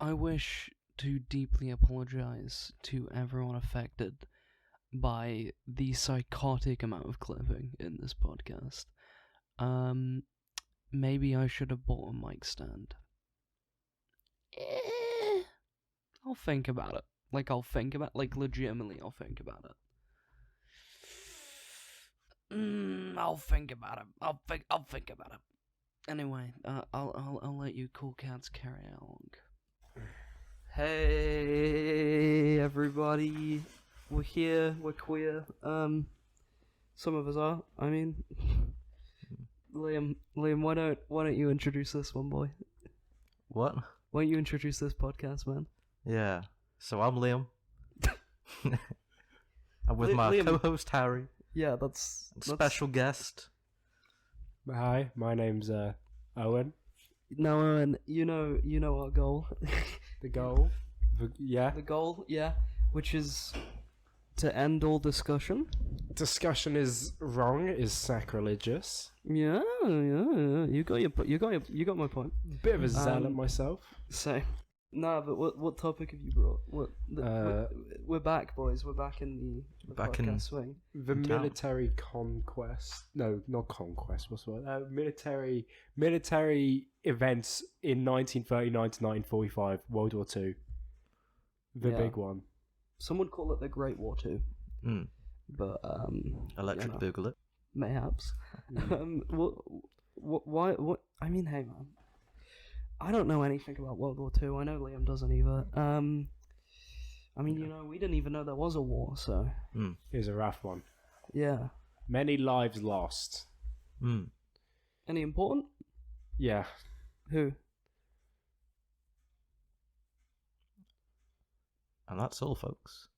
I wish to deeply apologize to everyone affected by the psychotic amount of clipping in this podcast. Maybe I should have bought a mic stand. I'll think about it. Legitimately, I'll think about it. I'll think about it. I'll think about it. Anyway, I'll let you cool cats carry along. Hey, everybody. We're here. We're queer. Some of us are. I mean, Liam, why don't you introduce this one, boy? What? Why don't you introduce this podcast, man? Yeah. So I'm Liam. I'm with my Liam. co-host Harry. Yeah, that's Special guest. Hi, my name's Owen. No, Owen, you know our goal. The goal? The goal, yeah, which is to end all discussion. Discussion is wrong, is sacrilegious. Yeah. You got my point. Bit of a zealot myself. So, nah, but what topic have you brought? We're back, boys. We're back in the Back in- podcast swing. The In town. military conquest. No, not conquest. What's the word? Military events in 1939 to 1945, World War II. The Yeah. big one. Some would call it the Great War too, but Electric you know, Boogaloo. mayhaps. What? I mean, hey man, I don't know anything about World War II. I know Liam doesn't either. I mean, we didn't even know there was a war, so Here's a rough one. yeah. Many lives lost. Any important? Yeah. Who? And that's all, folks.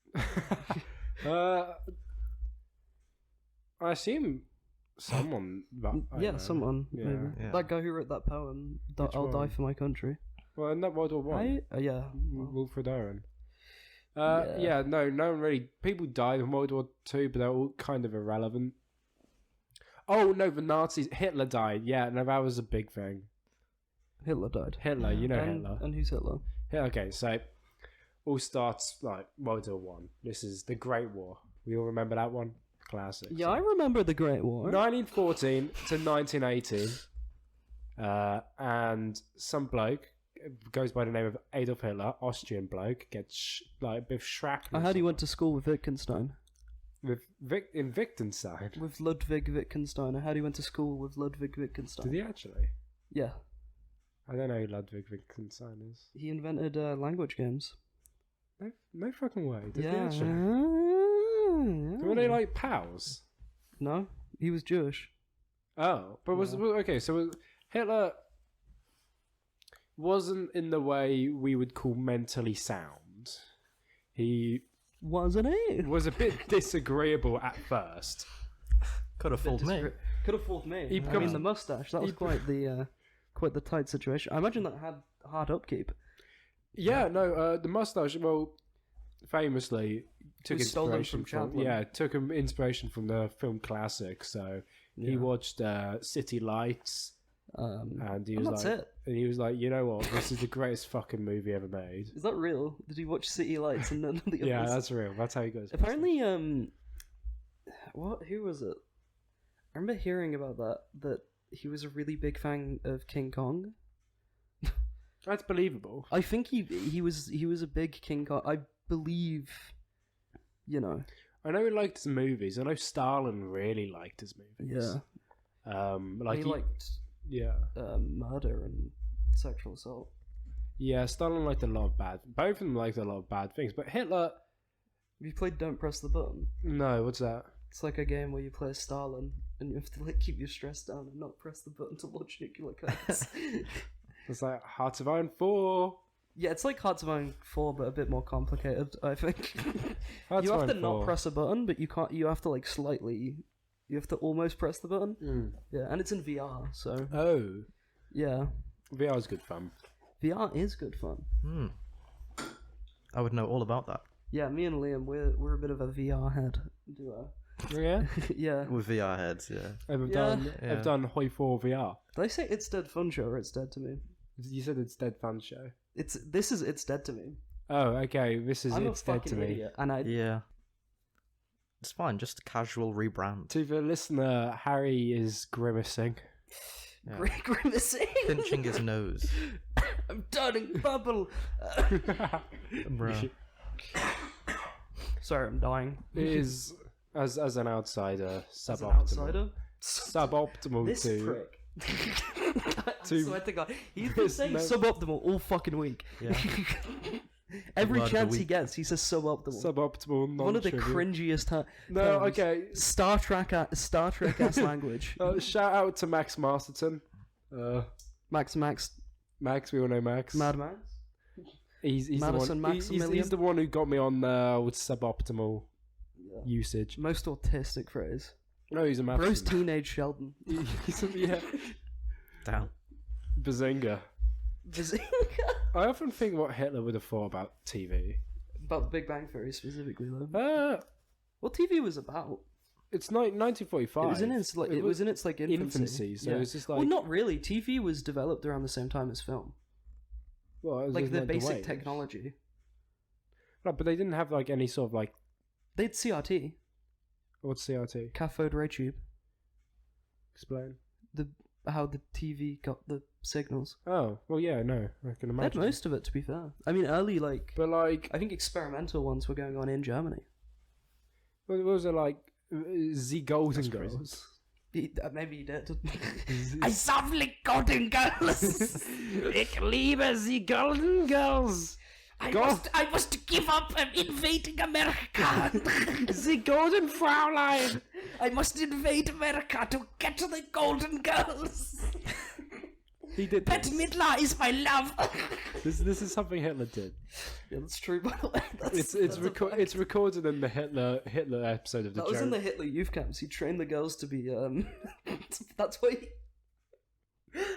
I assume someone. But I don't know. Someone. Yeah. Maybe. Yeah. That guy who wrote that poem, Which "I'll die one? for my country." Well, in that World War One. Yeah. Wilfred Owen. Yeah. No one really. People died in World War II, but they're all kind of irrelevant. Oh no, the Nazis. Hitler died. Yeah, no, that was a big thing. Hitler died. Hitler, you know and, Hitler. And who's Hitler? Yeah, okay, so all starts like World War One. This is the Great War. We all remember that one. Classic. Yeah, So, I remember the Great War. 1914 to 1918, and some bloke goes by the name of Adolf Hitler, Austrian bloke, gets like a bit of shrapnel. I heard he went to school with Wittgenstein. in Wittgenstein. With Ludwig Wittgenstein. I heard he went to school with Ludwig Wittgenstein. Did he actually? Yeah. I don't know who Ludwig Wittgenstein is. He invented language games. No fucking way. Did he Yeah. actually? Were they like pals? No, he was Jewish. Oh, but okay. So Hitler wasn't in the way we would call mentally sound. He Wasn't he? was a bit disagreeable at first. Could have fooled me. Could have fooled me. He I mean, becomes- the mustache. That was quite the tight situation. I imagine that had hard upkeep. Yeah, no, the mustache. Well, famously took Was stolen inspiration from from Chaplin. took inspiration from the film classic. So he Yeah. watched City Lights, and he was that's like, it. and he was like, you know what, this is the greatest fucking movie ever made. Is that real? Did he watch City Lights and none of the Yeah, others? that's real. That's how he goes. Apparently, who was it? I remember hearing about that he was a really big fan of King Kong. That's believable. I think he was a big King Kong. I believe, I know he liked his movies. I know Stalin really liked his movies. yeah. Like He liked murder and sexual assault. Yeah, Stalin liked a lot of bad. Both of them liked a lot of bad things. But Hitler, Have you played Don't Press the Button? no. What's that? It's like a game where you play as Stalin and you have to keep your stress down and not press the button to launch nuclear codes. It's like Hearts of Iron 4. Yeah, it's like Hearts of Iron 4, but a bit more complicated, I think. Hearts You of have to Iron not 4. press a button, but you can't. You have to you have to almost press the button. Yeah, and it's in VR, so Oh, yeah, VR is good fun. VR is good fun. I would know all about that. Yeah, me and Liam, we're a bit of a VR head duo. Yeah, Yeah. With VR heads, yeah. I've Yeah. done Hoi 4 VR. Did I say It's Dead Fun Show or It's Dead to Me? You said It's Dead fan show. It's dead to me. Oh, okay. This is I'm It's a Dead fucking to me. idiot, and I Yeah. It's fine, just a casual rebrand. To the listener, Harry is grimacing. Yeah. grimacing, Pinching his nose. I'm turning bubble. Bruh. Sorry, I'm dying. It is, as an outsider, As an suboptimal. outsider, Suboptimal this to... prick. I to- swear to God, he's been saying no- suboptimal all fucking week. Yeah. Every Word of the chance he week. gets, he says suboptimal. Suboptimal, One of the non-trivial. cringiest terms. No, okay. Star Trek ass language. Shout out to Max Masterton. Max, Max, we all know Max. Mad Max. He's Madison the one. Maximilian. He's the one who got me on with suboptimal usage. Most autistic phrase. No, he's a master. Bro's teenage Sheldon. Yeah. Damn. Bazinga. Bazinga. I often think what Hitler would have thought about TV. About the Big Bang Theory specifically, though. What TV was about? It's 1945. It was in its like infancy. infancy, so it's just like well, not really. TV was developed around the same time as film. well, it was Like the the basic waves. technology. No, but they didn't have like any sort of like They had CRT, what's CRT? cathode ray tube. Explain. How the TV got the signals. Oh, well, yeah, no, I can They had imagine. most of it, to be fair. I mean, early But like, I think experimental ones were going on in Germany. what was it like? The Golden That's crazy. Girls. Maybe he did. I softly golden girls. Ich liebe the Golden Girls. I must give up. I'm invading America. The Golden Fraulein. I must invade America to get to the golden girls. He did Bette this. Midler is my love. This is something Hitler did. Yeah, that's true, by the way. It's recorded in the Hitler episode of the That was joke. in the Hitler youth camps. He trained the girls to be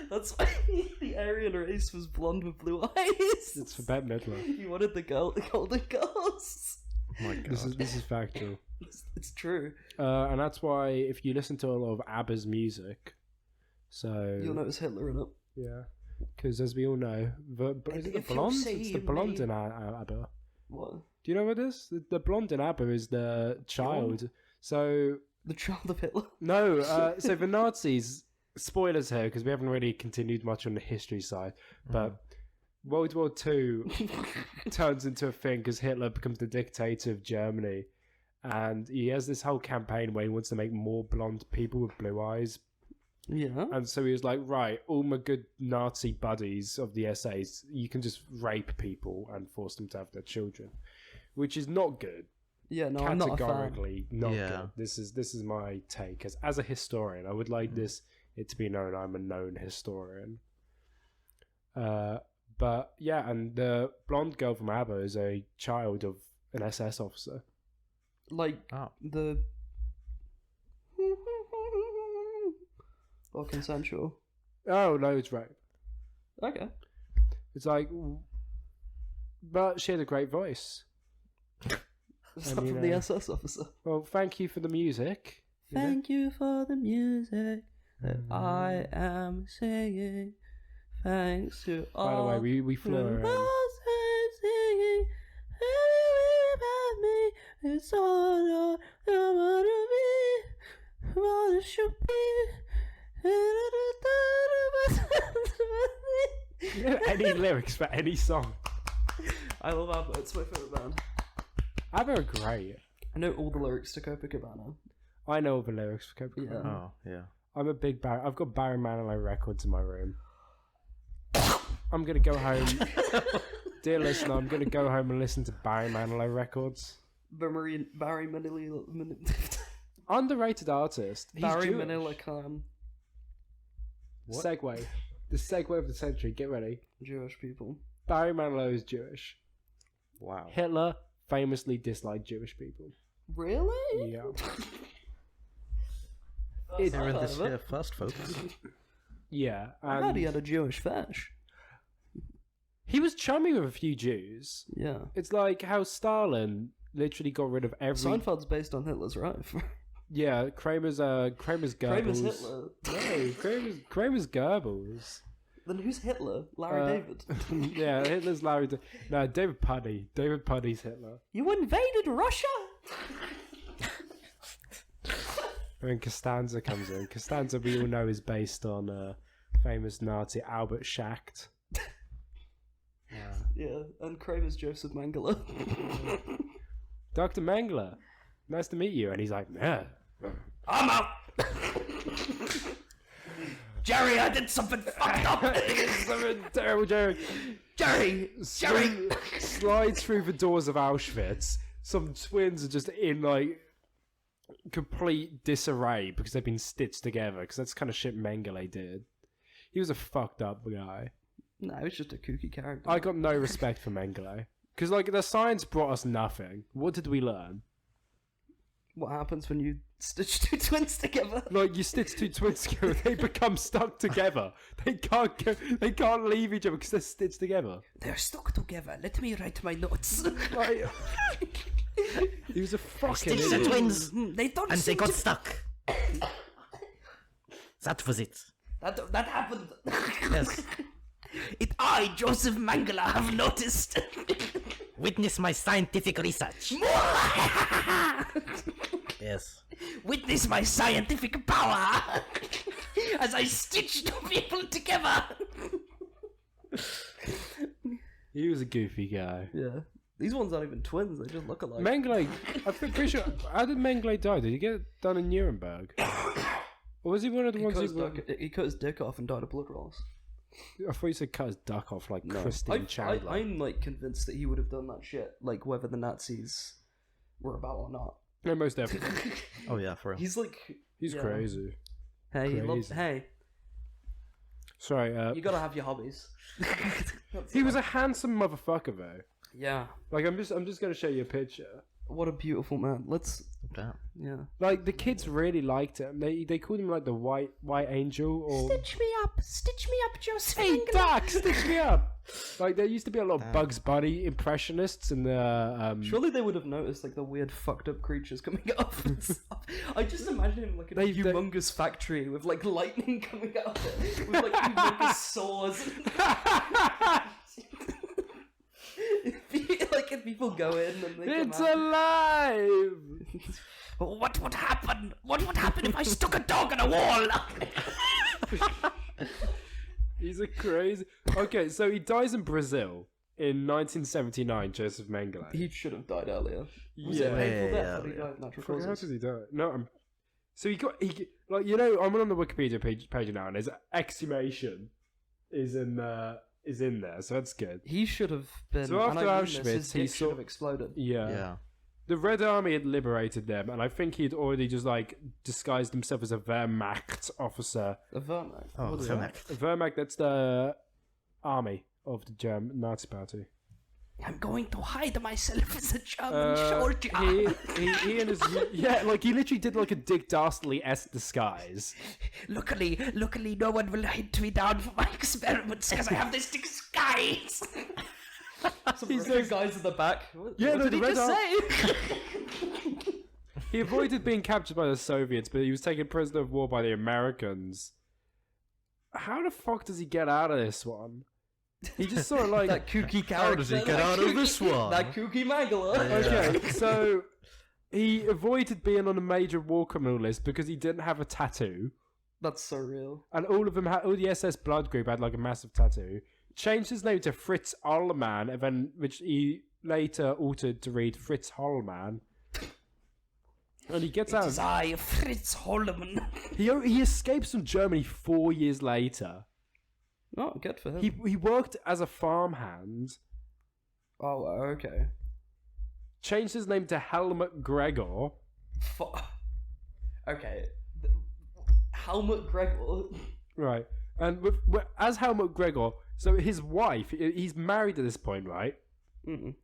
that's why the Aryan race was blonde with blue eyes. It's for Bette Midler. He wanted the golden girls. Oh my god. This is factual. It's true. And that's why if you listen to a lot of ABBA's music, so You'll notice Hitler in it. yeah, because as we all know, is it the If you blonde? say It's the you blonde may- in ABBA. What? Do you know what it is? The blonde in ABBA is the child. So The child of Hitler? no, so the Nazis. Spoilers here because we haven't really continued much on the history side, but World War II turns into a thing because Hitler becomes the dictator of Germany, and he has this whole campaign where he wants to make more blonde people with blue eyes. Yeah. And so he was like, right, all my good Nazi buddies of the SAs, you can just rape people and force them to have their children, which is not good. Yeah, no, I'm not a fan. Categorically not Yeah. good. This is my take as a historian. I would like it to be known I'm a known historian. But yeah, and the blonde girl from ABBA is a child of an SS officer. Like, Oh. the... or consensual. Oh no, it's right. Okay. It's like, but she had a great voice. Is I that mean, from the SS officer? Well, thank you for the music. you know? Thank you for the music that I am singing. Thanks to all. By the way, we flew the around. lost I'm singing. Everywhere about me, it's all I want to be. What it should be. You know any lyrics for any song? I love ABBA. It's my favorite band. ABBA are great. I know all the lyrics to Copacabana. I know all the lyrics for Copacabana. Yeah. Oh, yeah. I'm a big Barry. I've got Barry Manilow records in my room. I'm gonna go home, dear listener. I'm gonna go home and listen to Barry Manilow records. Barry Manilow. Underrated artist. He's Barry Jewish. Manilow Khan. What? Segue. The segue of the century. Get ready. Jewish people. Barry Manilow is Jewish. Wow. Hitler famously disliked Jewish people. Really? Yeah. It's Here in this here first, folks. Yeah. I heard And he had a Jewish fash. he was chummy with a few Jews. Yeah. It's like how Stalin literally got rid of every. Seinfeld's based on Hitler's life. Yeah, Kramer's Goebbels. Kramer's Hitler. No, Kramer's Goebbels. Then who's Hitler? Larry David. Yeah, Hitler's Larry. No, David Puddy. David Puddy's Hitler. You invaded Russia? And then Costanza comes in. Costanza, we all know, is based on famous Nazi Albert Schacht. Yeah, and Kramer's Josef Mengele. Dr. Mengele, nice to meet you. And he's like, yeah. I'm out! Jerry, I did something fucked up! Something terrible, Jerry. Jerry! Slides through the doors of Auschwitz. Some twins are just in, like, complete disarray because they've been stitched together, because that's the kind of shit Mengele did. He was a fucked up guy. No, he was just a kooky character. I got no respect for Mengele. Because, like, the science brought us nothing. What did we learn? What happens when you stitch two twins together? Like, you stitch two twins together, they become stuck together. They can't leave each other because they're stitched together. They're stuck together. Let me write my notes. Like, he was a fucking Stitched the idiot. twins, They don't and they seem got to- stuck. That was it. That happened. Yes. I, Josef Mengele, have noticed. Witness my scientific research. Yes. Witness my scientific power as I stitch two people together. He was a goofy guy. Yeah. These ones aren't even twins, they just look alike. Mengele, I'm pretty sure. How did Mengele die? Did he get done in Nuremberg? Or was he one of the ones He cut his dick off and died of blood loss. I thought you said cut his duck off like Christine Chandler. I'm like convinced that he would have done that shit, like whether the Nazis were about or not. No, most definitely. Oh yeah, for real. He's like, He's yeah. crazy. Hey, he loves, Crazy. hey, Sorry, you gotta have your hobbies. he was a handsome motherfucker though. Yeah. Like I'm just gonna show you a picture. What a beautiful man. Let's, Damn. yeah. Like the kids really liked him. They called him like the white angel or Stitch me up, Joseph. Hey Doc, stitch me up. Like there used to be a lot of Bugs Bunny impressionists in the Surely they would have noticed like the weird fucked up creatures coming up and stuff. I just imagine him like in a They- humongous factory with like lightning coming out of it, with like humongous saws. Like if people go in and they It's come out. alive. What would happen? What would happen if I stuck a dog in a wall? He's a crazy. Okay, so he dies in Brazil in 1979. Josef Mengele. He should have died earlier. Was Yeah. it a painful death Yeah, or he yeah. died of natural Fuck, how causes? does he die? No, so he like I'm on the Wikipedia page now, and his exhumation is in there, so that's good. He should have been. So after and I mean this, Auschwitz, his he dick saw- should have exploded. Yeah. Yeah. The Red Army had liberated them, and I think he'd already just like disguised himself as a Wehrmacht officer. A Wehrmacht. Oh, What is so that? next. Wehrmacht, that's the army of the German Nazi Party. I'm going to hide myself as a German soldier. He and his like he literally did like a Dick Dastardly-esque disguise. Luckily, no one will hunt me down for my experiments because I have this disguise. Some He's Russian like- guys in the back. What, Yeah, what no, did the he Red just Army- say? He avoided being captured by the Soviets, but he was taken prisoner of war by the Americans. How the fuck does he get out of this one? He just sort of like that kooky character. How does he get that out of kooky- this one? That kooky Mengele. Okay, so he avoided being on a major war criminal list because he didn't have a tattoo, That's so real. and all of them all the SS blood group had like a massive tattoo. Changed his name to Fritz Allman, and then which he later altered to read Fritz Hollman. And he gets out. It is I, Fritz Holman. He escapes from Germany 4 years later. Oh, good for him. He worked as a farmhand. Oh, okay. Changed his name to Helmut Gregor. Okay. Helmut Gregor. Right. And as Helmut Gregor, so his wife, he's married at this point, right? Mm.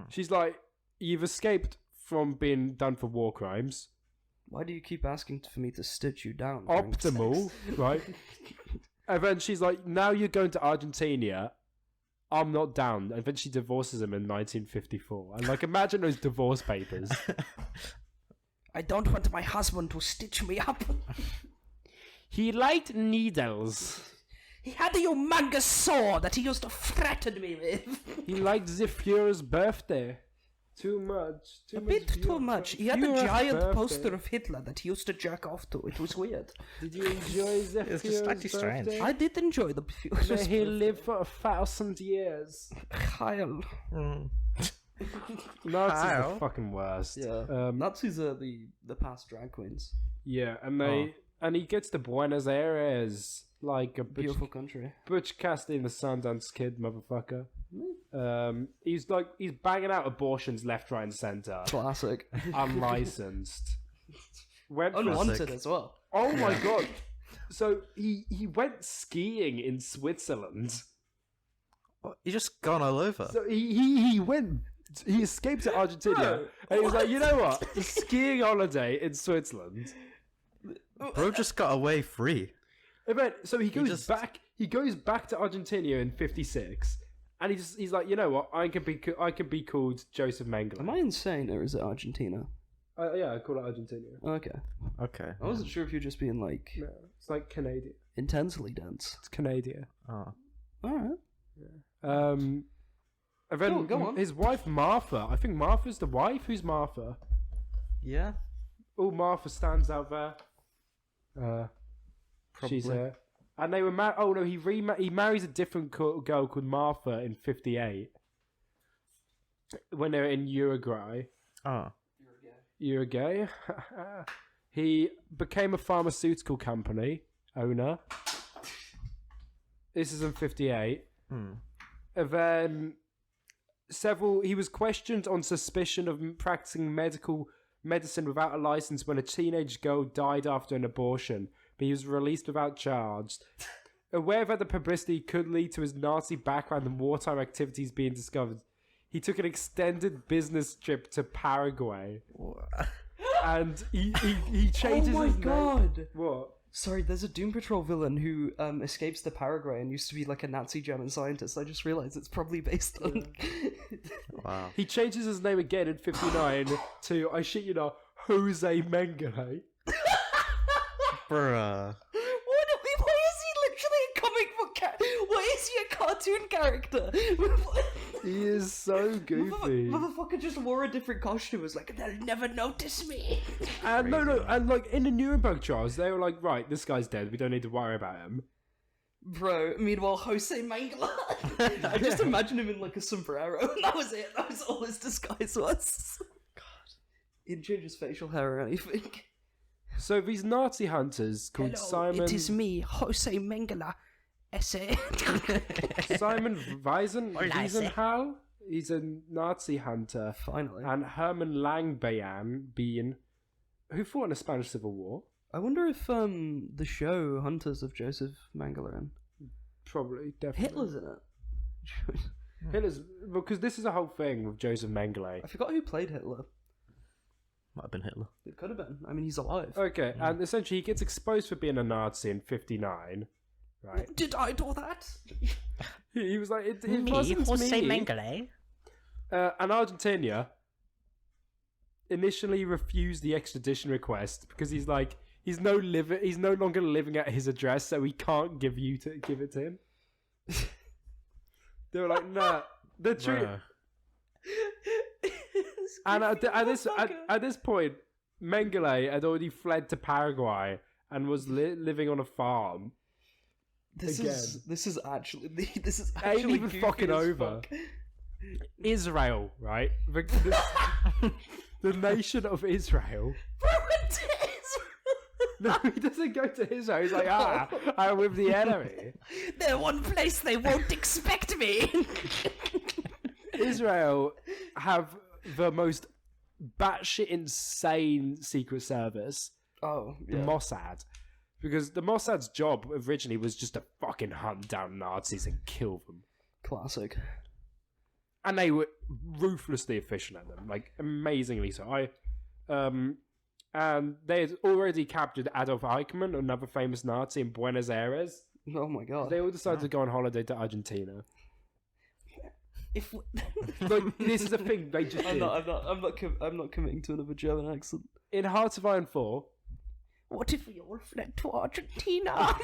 She's like, you've escaped from being done for war crimes. Why do you keep asking for me to stitch you down? during Optimal, sex? right? And then she's like, now you're going to Argentina. I'm not down. And then she divorces him in 1954. And like, imagine those divorce papers. I don't want my husband to stitch me up. He liked needles. He had a humongous sword that he used to threaten me with. He liked the Führer's birthday. Too much. A bit too much. He had a giant poster of Hitler that he used to jerk off to. It was weird. Did you enjoy the It's just slightly Führer's strange. birthday? I did enjoy the May he live for 1,000 years. Heil. Nazis are How? the fucking worst. Yeah. Nazis are the past drag queens. Yeah, and he gets to Buenos Aires like a Beautiful country. Butch Cassidy and the Sundance Kid, motherfucker. He's banging out abortions left, right, and center, Classic. unlicensed. Went for Unwanted as well. Oh my god! So he went skiing in Switzerland. What? You just gone all over. So he went. He escaped to Argentina, Bro, and he was like, you know what? A skiing holiday in Switzerland. Bro just got away free. So he goes just- back. He goes back to Argentina in '56, and he's like, you know what? I can be called Josef Mengele. Am I insane or is it Argentina? Yeah, I call it Argentina. Okay. Okay. I wasn't sure if you're just being like No, it's like Canadian. intensely dense. It's Canadian. Oh. Alright. And then Go on. his wife Martha. I think Martha's the wife. Who's Martha? Yeah. Oh, Martha stands out there. She's Probably. her. And they were married. Oh no, he marries a different girl called Martha in '58 when they were in Uruguay. Oh. Uruguay. He became a pharmaceutical company owner. This is in '58. And then he was questioned on suspicion of practicing medicine without a license when a teenage girl died after an abortion, but he was released without charge. Aware that the publicity could lead to his Nazi background and wartime activities being discovered, he took an extended business trip to Paraguay. And he changes Oh my his god! name. What? Sorry, there's a Doom Patrol villain who escapes to Paraguay and used to be like a Nazi German scientist. I just realized it's probably based on. Wow. He changes his name again in '59 to, I shit you not, Jose Mengele. Bruh. Why is he literally a comic book character? Why is he a cartoon character? He is so goofy. Motherfucker just wore a different costume. Was like, they'll never notice me. And and like in the Nuremberg trials, they were like, right, this guy's dead. We don't need to worry about him. Bro, meanwhile, Jose Mengele. I just imagine him in like a sombrero. And that was it. That was all his disguise was. God. He didn't change his facial hair or anything. So these Nazi hunters called Simon. It is me, Jose Mengele. Essay. Simon Wiesenhall. He's a Nazi hunter. Finally. And Herman Langbein, who fought in the Spanish Civil War. I wonder if the show Hunters of Josef Mengele are in. Probably, definitely. Hitler's in it. Hitler's, because this is a whole thing with Josef Mengele. I forgot who played Hitler. Might have been Hitler. It could have been. I mean, he's alive. Okay, and essentially he gets exposed for being a Nazi in '59, right? Did I do that? He was like, it wasn't me. Mengele. And Argentina initially refused the extradition request because he's like, he's no longer living at his address, so we can't give it to him. They were like, nah, the truth. Bruh. And at this point, Mengele had already fled to Paraguay and was living on a farm. This is actually Ain't even goofy fucking as over. fuck. Israel, right? The nation of Israel. Bro, went to Israel. No, he doesn't go to Israel. He's like, I'm with the enemy. They're one place they won't expect me. Israel have the most batshit insane secret service, Oh, the Mossad. Because the Mossad's job originally was just to fucking hunt down Nazis and kill them. Classic. And they were ruthlessly efficient at them, like amazingly so. And they had already captured Adolf Eichmann, another famous Nazi in Buenos Aires. Oh my god. They all decided to go on holiday to Argentina. If Like, this is a thing they just did. I'm not committing to another German accent. In Hearts of Iron 4, What if we all fled to Argentina?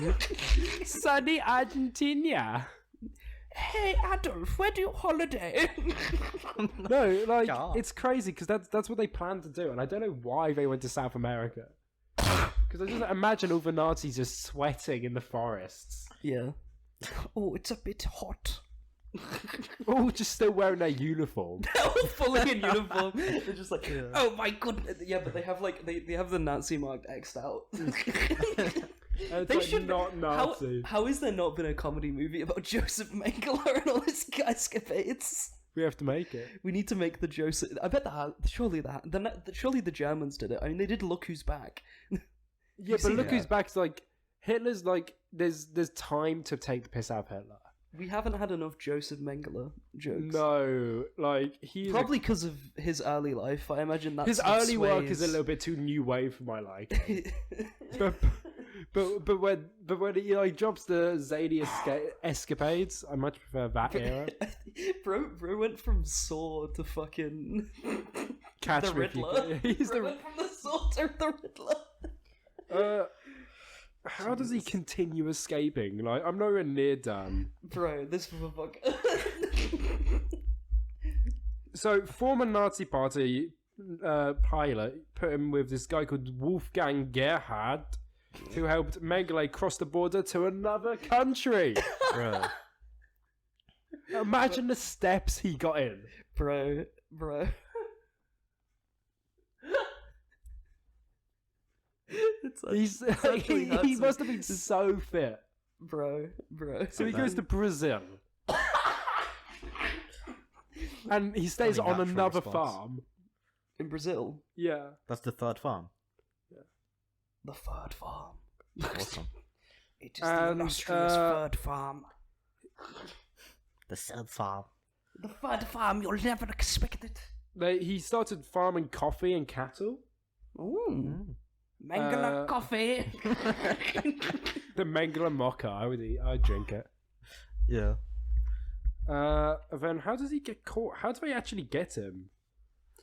Sunny Argentina. Hey, Adolf, where do you holiday? No, like God. it's crazy because that's what they planned to do, and I don't know why they went to South America. Because I just imagine all the Nazis just sweating in the forests, Yeah. Oh, it's a bit hot. all just still wearing their uniform. They're all fully in uniform. They're just like, oh my goodness. Yeah, but they have like they have the Nazi mark X'd out. It's They like should not Nazi. How has there not been a comedy movie about Josef Mengele and all his escapades? We have to make it. We need to make the Joseph. I bet surely the Germans did it. I mean, they did Look Who's Back. Yeah, but seen look that? who's back. It's like Hitler's like there's time to take the piss out of Hitler. We haven't had enough Josef Mengele jokes. No, like he's Probably because of his early life. I imagine that's his what early work is a sways- little bit too new wave for my liking. but when he like drops the zany escapades, I much prefer that era. bro went from Saw to fucking Catch the me if you Riddler. can. He's Bro the went from the Saw to the Riddler. how does he continue escaping? Like I'm nowhere near done. Bro, this motherfucker. So former Nazi party pilot put him with this guy called Wolfgang Gerhard, who helped Mengele cross the border to another country. Bro. Imagine the steps he got in. bro. He's actually he hurts must me. have been so fit. Bro. So he goes to Brazil. And he stays Only on natural another response. farm. In Brazil. Yeah. That's the third farm. The third farm. Awesome. It is the And, illustrious third farm. The third farm. The third farm, you'll never expect it. He started farming coffee and cattle. Ooh. Mengele coffee. The Mengele mocha, I'd drink it. Yeah. Then how does he get caught? How do they actually get him?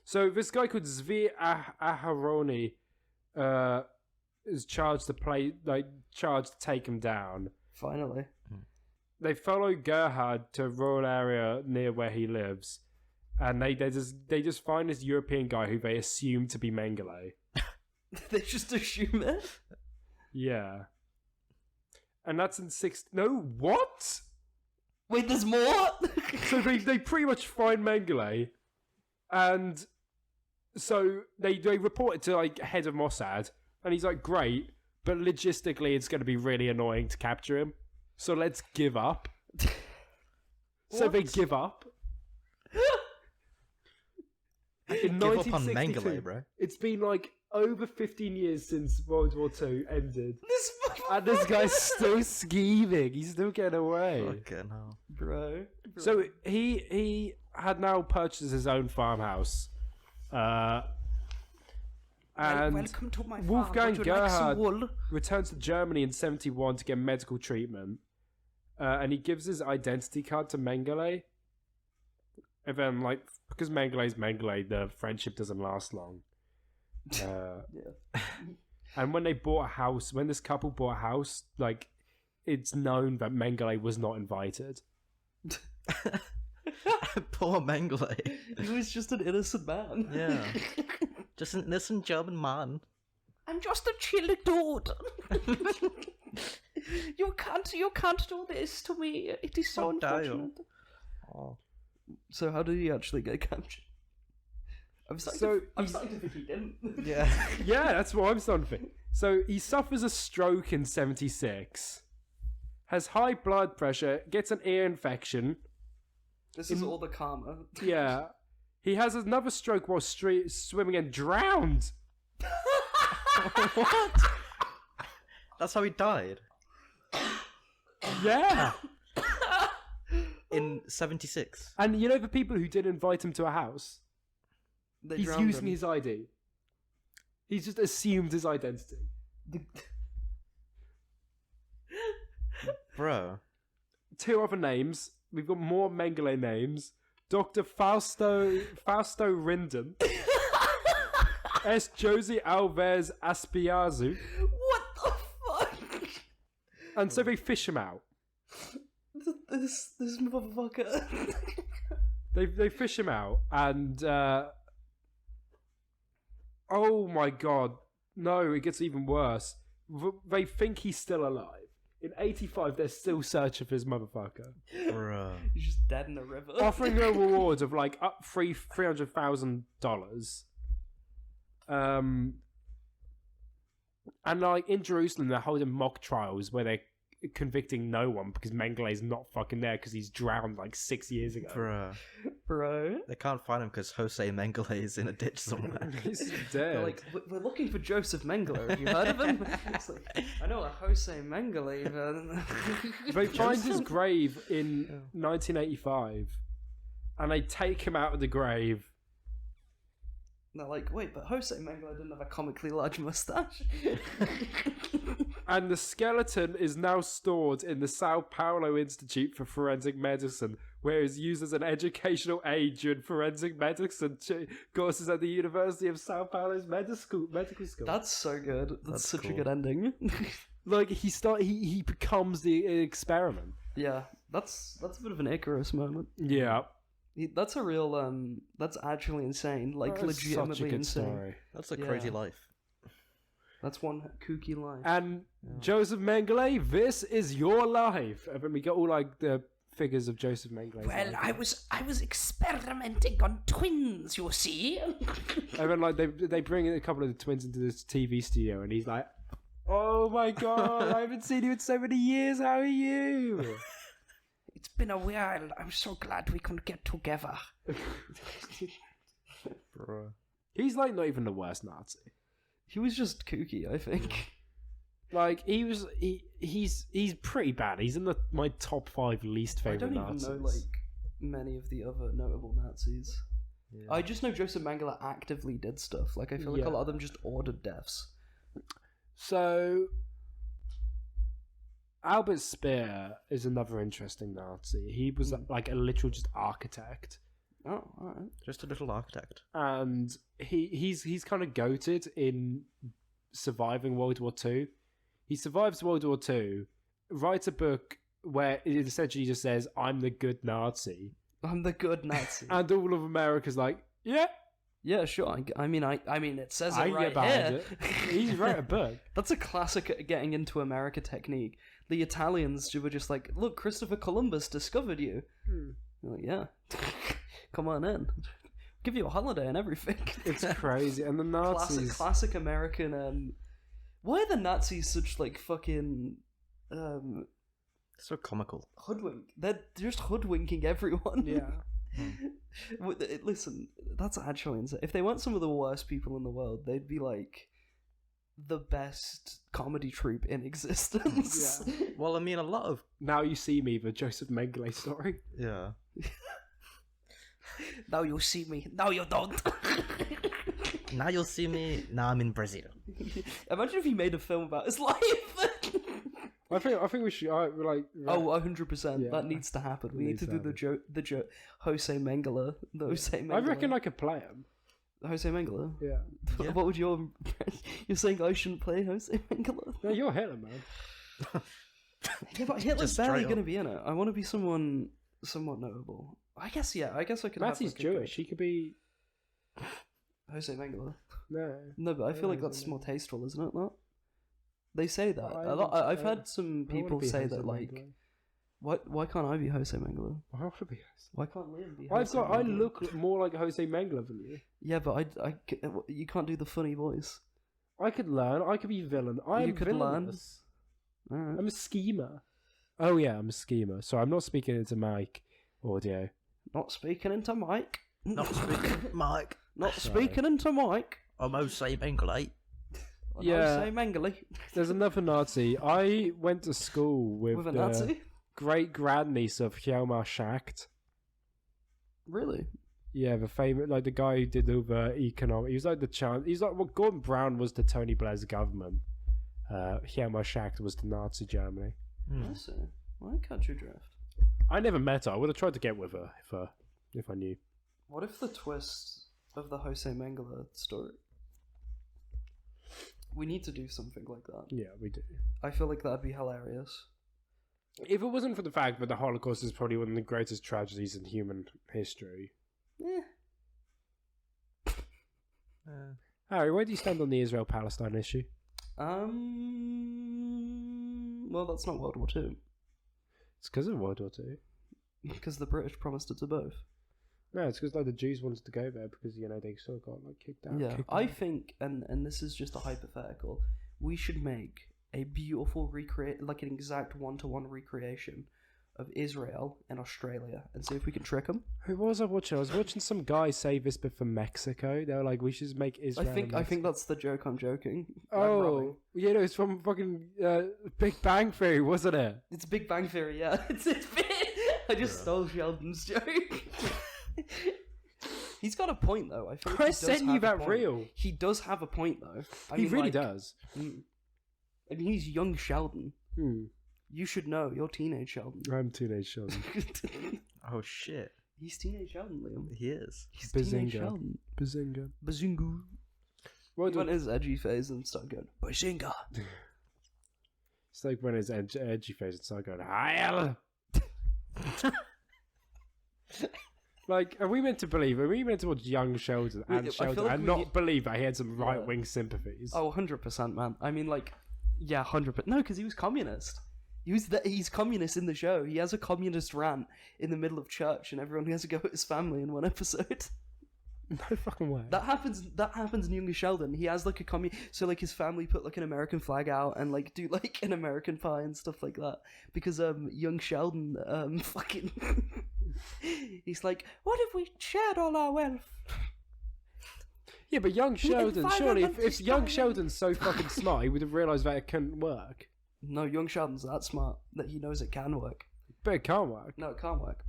So this guy called Zvi Aharoni is charged to take him down. Finally. They follow Gerhard to a rural area near where he lives, and they just find this European guy who they assume to be Mengele. They just assume it? Yeah. And that's in No, what? Wait, there's more? So they pretty much find Mengele, and so they report it to like head of Mossad, and he's like, great, but logistically it's going to be really annoying to capture him, so let's give up. So they give up. In Give up on 1962, Mengele, bro. it's been like over 15 years since World War II ended, This and this guy's still scheming. He's still getting away. Fucking hell. Bro. So he had now purchased his own farmhouse, and welcome to my farm. Wolfgang Would you like some Gerhard wool? returns to Germany in '71 to get medical treatment, and he gives his identity card to Mengele. And then, like, because Mengele's Mengele, the friendship doesn't last long. Yeah. And when this couple bought a house, like, it's known that Mengele was not invited. Poor Mengele. He was just an innocent man. Yeah. Just an innocent German man. I'm just a chilly dude. You can't do this to me. It is so How dare you. unfortunate. Oh. So how did he actually get captured? I'm starting to think he didn't. Yeah. Yeah, that's what I'm starting to think. So he suffers a stroke in '76, has high blood pressure, gets an ear infection. This is all the karma. Yeah. He has another stroke while swimming and drowned. What? That's how he died. Yeah. In 76. And you know the people who did invite him to a house? They He's drowned using him. his ID. He's just assumed his identity. Bro. 2 other names. We've got more Mengele names. Dr. Fausto Rinden. Es Jose Alves Aspiazu. What the fuck? And so they fish him out. This motherfucker. They fish him out, and oh my god, no! It gets even worse. They think he's still alive. In '85, they're still searching for his motherfucker, Bruh. He's just dead in a river. offering a reward of like up $300,000. And like in Jerusalem, they're holding mock trials where they're convicting no one because Mengele is not fucking there because he's drowned like 6 years ago. Bruh. Bro. They can't find him because Jose Mengele is in a ditch somewhere. He's They're dead. like, we're looking for Josef Mengele. Have you heard of him? It's like, I know a Jose Mengele, but... They find his grave in 1985, and they take him out of the grave. And they're like, wait, but Jose Mengele didn't have a comically large mustache. And the skeleton is now stored in the Sao Paulo Institute for Forensic Medicine, where it's used as an educational aid during forensic medicine courses at the University of Sao Paulo's medical school. That's so good. That's such cool. a good ending. Like he becomes the experiment. Yeah, that's a bit of an Icarus moment. Yeah, That's a real that's actually insane. Like that's legitimately such a good insane. story. That's a Yeah. crazy life. That's one kooky life. And Josef Mengele, this is your life. And then we got all like the figures of Josef Mengele. Well, I was experimenting on twins, you see. And then like they bring in a couple of the twins into this TV studio, and he's like, "Oh my god, I haven't seen you in so many years. How are you?" It's been a while. I'm so glad we could get together. Bruh. He's like not even the worst Nazi. He was just kooky, I think. Like he's pretty bad. He's in my top 5 least I favorite don't even Nazis. know like many of the other notable Nazis. Yeah. I just know Josef Mengele actively did stuff. Like I feel like Yeah. a lot of them just ordered deaths. So Albert Speer is another interesting Nazi. He was like a literal just architect. Oh, alright. Just a little architect. And he's kind of goated in surviving World War II. He survives World War II, writes a book where it essentially just says, "I'm the good Nazi," I'm the good Nazi. and all of America's like, "Yeah, Yeah, sure. I mean, it says it I right get behind here. it." He's wrote a book. That's a classic getting into America technique. The Italians were just like, "Look, Christopher Columbus discovered you." You're like, yeah, come on in. Give you a holiday and everything. It's crazy, and the Nazis. Classic American. Why are the Nazis such like fucking So comical. hoodwink? They're just hoodwinking everyone. Yeah. Listen, that's actually insane. If they weren't some of the worst people in the world, they'd be like the best comedy troupe in existence. Yeah. Well, I mean, a lot of... Now You See Me, the Josef Mengele story. Yeah. Now you see me. Now you don't. Now you'll see me. Now I'm in Brazil. Imagine if he made a film about his life. I think we should like. Oh, 100%. Yeah. That needs to happen. We need Needs to to do the Jose Mengele. The Jose Mengele. I reckon I could play him. Jose Mengele. Yeah. Yeah. What would your? You're saying I shouldn't play Jose Mengele? No, you're Hitler, man. Yeah, but Hitler's Just barely straight going to up. be in it. I want to be someone somewhat notable. I guess, yeah. I guess I could. Matty's have like Jewish. He could be. Jose Mengele. No. No, but I feel like Jose that's more Mengele. table, isn't it? Not. They say that I a lot. would- I've I- heard some I wanna people be say Jose that like, Mengele. why can't I be Jose Mengele? I want to be. Why can't Liam be? Jose I Mengele? look more like Jose Mengele than you. Yeah, but you can't do the funny voice. I could learn. I could be villain. I'm You could learn. villainous. Alright. I'm a schemer. Oh yeah, I'm a schemer. So I'm not speaking into mic audio. Not speaking into mic. Not speaking, Mike. Not Sorry. speaking into mic. I'm Jose Mengele. Yeah. Jose Mengele. There's another Nazi. I went to school with, With a the Nazi. great grandniece of Hjalmar Schacht. Really? Yeah, the famous, like the guy who did all the economic. He was like He's like what Gordon Brown was to Tony Blair's government. Hjalmar Schacht was to Nazi Germany. I see. Why can't you drift? I never met her. I would have tried to get with her if I knew. What if the twist of the Jose Mengele story We need to do something like that. Yeah, we do. I feel like that'd be hilarious. If it wasn't for the fact that the Holocaust is probably one of the greatest tragedies in human history. Eh. Harry, where do you stand on the Israel-Palestine issue? Well, that's not World War II. It's because of World War II. Because the British promised it to both. No, it's because the Jews wanted to go there because they sort of got kicked out. Yeah, I think, and this is just a hypothetical, we should make a beautiful an exact 1-to-1 recreation of Israel and Australia and see if we can trick them. Who was I watching? I was watching some guy say this bit for Mexico. They were like, we should make Israel. I think that's the joke. I'm joking. Oh, it's from fucking Big Bang Theory, wasn't it? It's Big Bang Theory. Yeah, it's I just stole Sheldon's joke. He's got a point though. I think I sent you that reel. He does have a point though. He really does. And he's young Sheldon. You should know. You're teenage Sheldon. I'm teenage Sheldon. Oh shit. He's teenage Sheldon, Liam. He is. He's teenage Sheldon. Bazinga. Bazingu. He went his edgy phase and started going, Bazinga. It's like when his edgy phase and started going, Heil! Like, are we meant to watch young Sheldon not believe that he had some right-wing sympathies? Oh, 100%, man. I mean, 100%. No, because he was communist. He's communist in the show. He has a communist rant in the middle of church, and everyone has to go at his family in one episode. No fucking way. That happens in Young Sheldon. He has so his family put an American flag out and do an American pie and stuff like that because Young Sheldon fucking he's like, what if we shared all our wealth? Yeah, but young Sheldon, surely if young Sheldon's so fucking smart, he would have realised that it couldn't work. No, young Sheldon's that smart that he knows it can work. But it can't work. No, it can't work.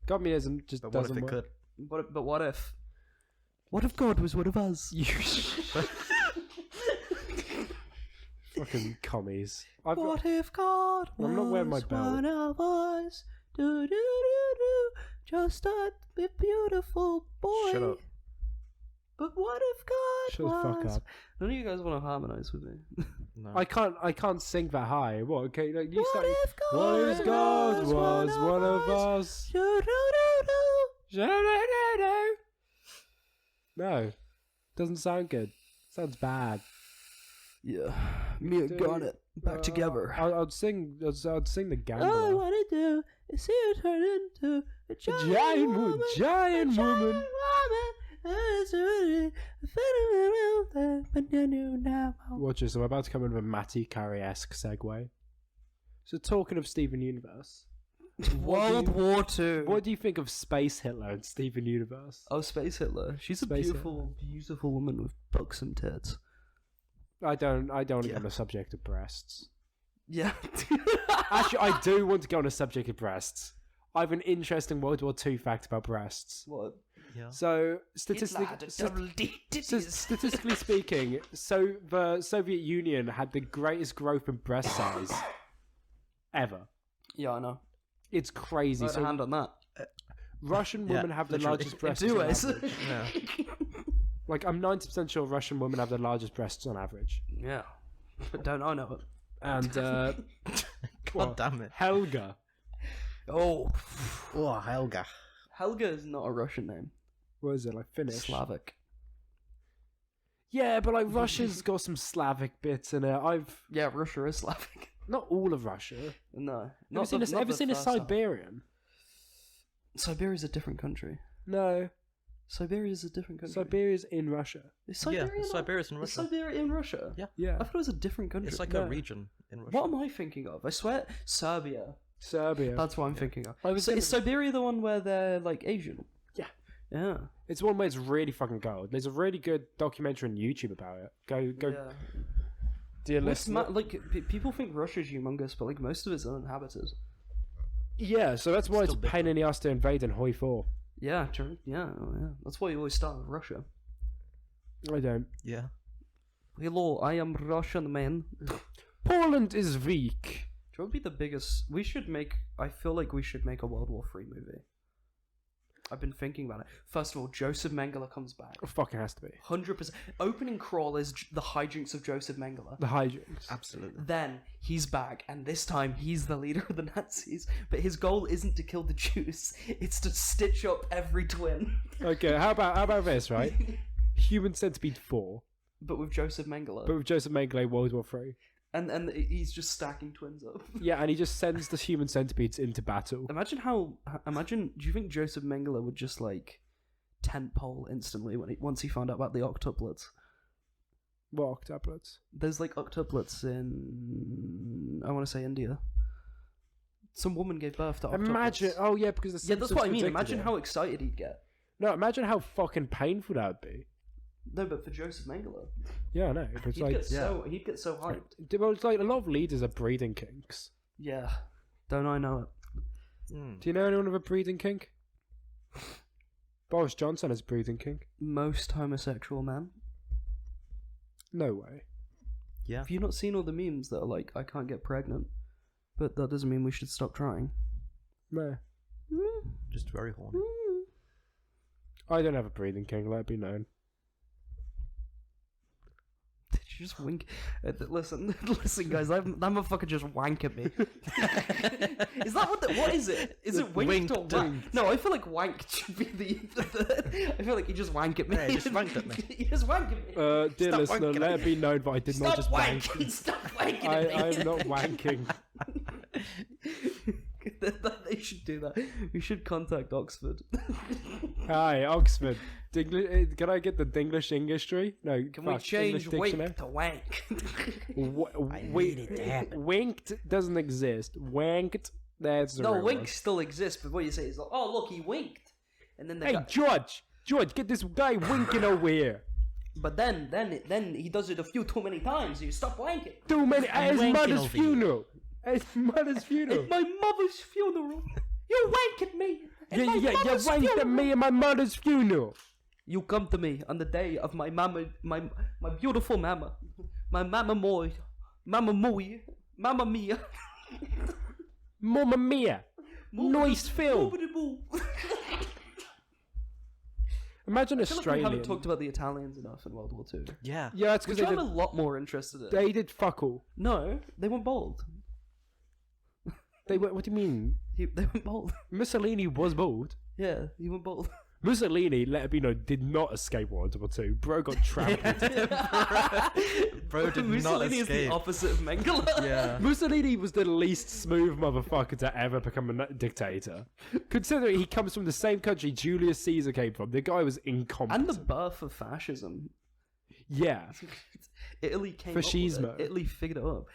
Communism just doesn't work. Could? But what if? What if God was one of us? Fucking commies. What if God was I'm not wearing my belt. one of us? Do do do do. Just a beautiful boy. Shut up. But what if God Shut was? the fuck up. None of you guys want to harmonize with me. No. I can't sing that high. What? Okay, you What start. if God What if God was one of us? Do do do do. No, doesn't sound good. Sounds bad. Yeah, me and Garnet back together. I'd sing the gambler. All I want to do is see you turn into a giant woman. Giant woman. Watch this. I'm about to come in with a Matty Carey-esque segue. So talking of Steven Universe, World War II. what do you think of Space Hitler and Steven Universe? Oh, Space Hitler. She's a Space beautiful, beautiful woman with buxom tits. I don't want to get on the subject of breasts. Yeah. Actually, I do want to go on a subject of breasts. I have an interesting World War II fact about breasts. What? Yeah. So, statistically speaking, so the Soviet Union had the greatest growth in breast size ever. Yeah, I know. It's crazy. Put a hand on that. Russian women have the literally. largest breasts. Do on it. average. Yeah. I'm 90% sure Russian women have the largest breasts on average. Yeah. But don't I know it? And God damn it. Helga. Oh. Oh, Helga. Helga is not a Russian name. What is it, Finnish? Slavic. Yeah, but Russia's got some Slavic bits in it. Yeah, Russia is Slavic. Not all of Russia. No. Ever seen a Siberian? Siberia's a different country. No. Siberia's a different country. Siberia's in Russia. Is Siberia Siberia's in Is Russia. Siberia in Russia? Yeah. Yeah. I thought it was a different country. It's like a region in Russia. What am I thinking of? I swear, Serbia. Serbia. That's what I'm thinking of. I was Is Siberia the one where they're Asian? Yeah. Yeah. It's one where it's really fucking gold. There's a really good documentary on YouTube about it. Go. Yeah. Dear What's listener. people think Russia's humongous, but most of it's uninhabited. Yeah, so that's why it's a Still big, pain in the ass to invade in Hoi 4. Yeah, true. Yeah, yeah. That's why you always start with Russia. I don't. Yeah. Hello, I am Russian man. Poland is weak. What would be the biggest? I feel like we should make a World War III movie. I've been thinking about it. First of all, Josef Mengele comes back. It fucking has to be. 100%. Opening crawl is the hijinks of Josef Mengele. The hijinks. Absolutely. Then he's back, and this time he's the leader of the Nazis. But his goal isn't to kill the Jews; it's to stitch up every twin. Okay, how about this, right? Human Centipede 4, But with Josef Mengele, but with Joseph Mengele, World War 3. and he's just stacking twins up. Yeah, and he just sends the human centipedes into battle. Imagine how. Imagine. Do you think Josef Mengele would just like tent pole instantly once he found out about the octuplets? What octuplets? There's like octuplets in, I want to say, India. Some woman gave birth to octuplets. Imagine. Oh yeah, because the Yeah, that's what I mean. predicted Imagine it. how excited he'd get. No, imagine how fucking painful that would be. No, but for Josef Mengele, Yeah, I know. But it's he'd like, he'd get so hyped. well, it's like a lot of leaders are breeding kinks. Yeah, don't I know it? Mm. Do you know anyone with a breeding kink? Boris Johnson has a breeding kink. Most homosexual man. No way. Yeah. Have you not seen all the memes that are like, I can't get pregnant, but that doesn't mean we should stop trying? No. Just very horny. I don't have a breeding kink, let it be known. Did you just wink? Listen, guys, that motherfucker just wank at me. Is that what is it? Is it winked or Winked. wank? No, I feel like wank should be the I feel like he just wank at me. Yeah, he just wanked at me. He just wank at me. Dear Stop listener, wanking. let it be known that I did not Stop just wank. wanking! Stop wanking at me. I am not wanking. They should do that. We should contact Oxford. Hi, Oxford. Can I get the Dinglish industry? No, Can we fuck, change English dictionary? wink to wank? Wait, winked doesn't exist. Wanked, that's the No, real wink one. still exists, but what you say is like, oh look, he winked, and then the Hey, guy, George, get this guy winking over here. but then he does it a few too many times. You stop wanking. Too many at his wanking mother's over here. funeral. At his mother's funeral. It's my mother's funeral. You wank at me. At my You mother's wanked at funeral. me at my mother's funeral. You come to me on the day of my mama, my beautiful mama, my mama moi, mama moi, mama mia. Mamma mia. Nice film. Boobity-boo. Imagine I feel like we Australian. haven't talked about the Italians enough in World War II. Yeah. Yeah, that's Which because I'm a lot more interested in. they did fuck all. No, they went bold. They went, what do you mean? They went bold. Mussolini was bald. Yeah, he went bold. Mussolini, let it be known, did not escape World War II. Bro got trampled. Bro did not Mussolini is the escape. opposite of Mengele. Yeah. Mussolini was the least smooth motherfucker to ever become a dictator. Considering he comes from the same country Julius Caesar came from, the guy was incompetent. And the birth of fascism. Yeah. Italy came up Fascismo. with it. Italy figured it up.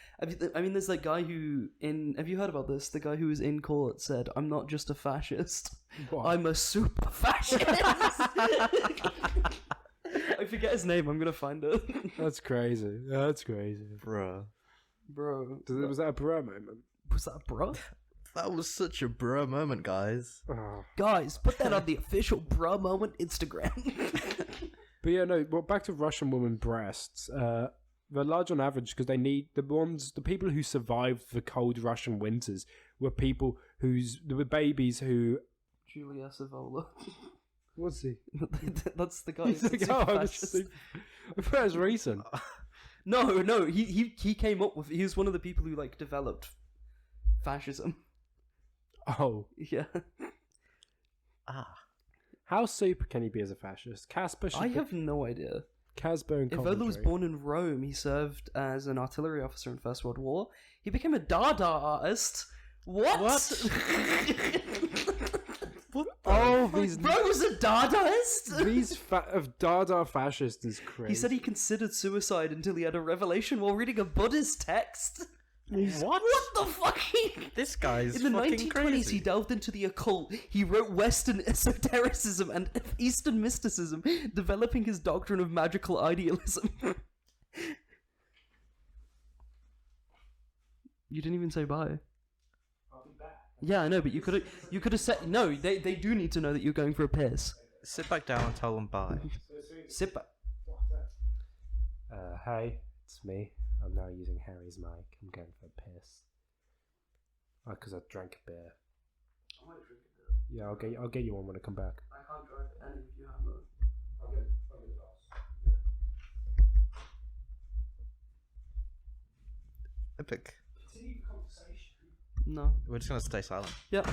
I mean, there's that guy who have you heard about this? The guy who was in court said, "I'm not just a fascist. What? I'm a super fascist." I forget his name. I'm gonna find it. That's crazy. That's crazy. Bruh. Bro, Was that a bro moment? was that bro? That was such a bro moment, guys. Oh. Guys, put that on the official bro moment Instagram. But yeah, no. Well, back to Russian women breasts. They're large on average because they need the people who survived the cold Russian winters were people there were babies who. Julia Savola. What's he? That's the guy. He's who's like, super oh, fascist. I thought it was recent. No, he came up with. He was one of the people who like developed fascism. Oh, Yeah, Ah. how super can he be as a fascist? Casper. I have no idea. Casper and If Ola was Coventry. born in Rome, he served as an artillery officer in First World War. He became a Dada artist. What? Oh, these Bro was a Dadaist. these of Dada fascists is crazy. He said he considered suicide until he had a revelation while reading a Buddhist text. What? What the fuck? This guy's In the fucking 1920s, crazy. he delved into the occult. He wrote Western esotericism and Eastern mysticism, developing his doctrine of magical idealism. You didn't even say bye. Yeah, I know, but you could have said no. They do need to know that you're going for a piss. Sit back down and tell them bye. Sit back. Hey, it's me. I'm now using Harry's mic. I'm going for a piss. Oh, because I drank a beer. I might drink a bit. Yeah, I'll get you one when I come back. I can't drive any of you have a... I'll get Epic. No. We're just gonna stay silent. Yep.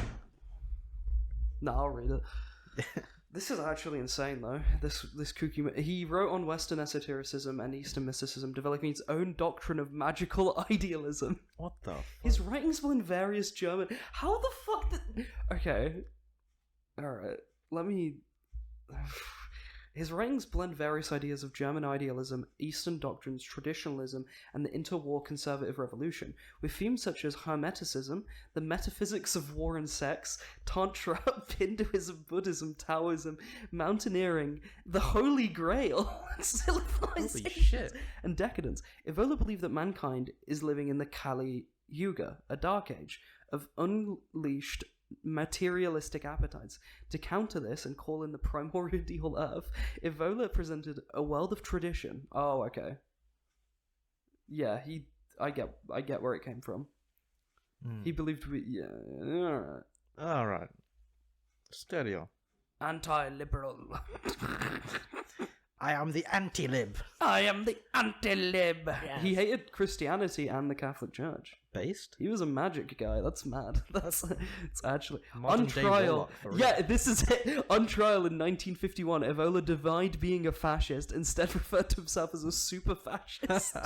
No, I'll read it. This is actually insane, though. This kooky... He wrote on Western esotericism and Eastern mysticism, developing his own doctrine of magical idealism. What the? His writings blend various German... How the fuck did... Okay. Alright. Let me... His writings blend various ideas of German idealism, Eastern doctrines, traditionalism, and the interwar conservative revolution, with themes such as Hermeticism, the metaphysics of war and sex, Tantra, Hinduism, Buddhism, Taoism, mountaineering, the Holy Grail, civilization, shit. and decadence. Evola believed that mankind is living in the Kali Yuga, a dark age, of unleashed materialistic appetites. To counter this and call in the primordial earth, Evola presented a world of tradition. Oh, okay. Yeah, I get where it came from. He believed All right. Stereo. Anti-liberal. I am the anti-lib. I am the anti-lib. Yes. He hated Christianity and the Catholic Church. Based? He was a magic guy. That's mad. It's actually Modern on day trial. warlock, for real. Yeah, this is it. On trial in 1951, Evola denied being a fascist, instead referred to himself as a super fascist.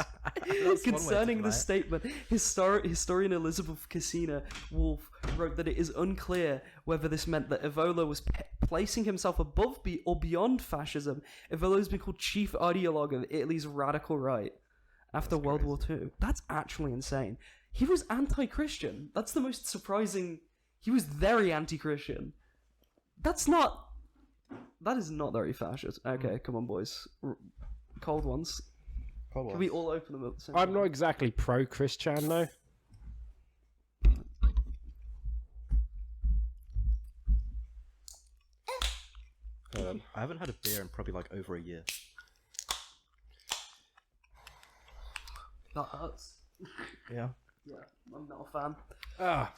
Concerning this statement, historian Elizabeth Cassina Wolf wrote that it is unclear whether this meant that Evola was placing himself above or beyond fascism. Evola has been called chief ideologue of Italy's radical right after World War II. That's actually insane. He was anti-Christian. That's the most surprising. He was very anti-Christian. That is not very fascist. Okay, come on, boys. Cold ones. Can we all open them at the same time? I'm not exactly pro-Christian, though. I haven't had a beer in probably like over a year. That hurts. Yeah. Yeah, I'm not a fan.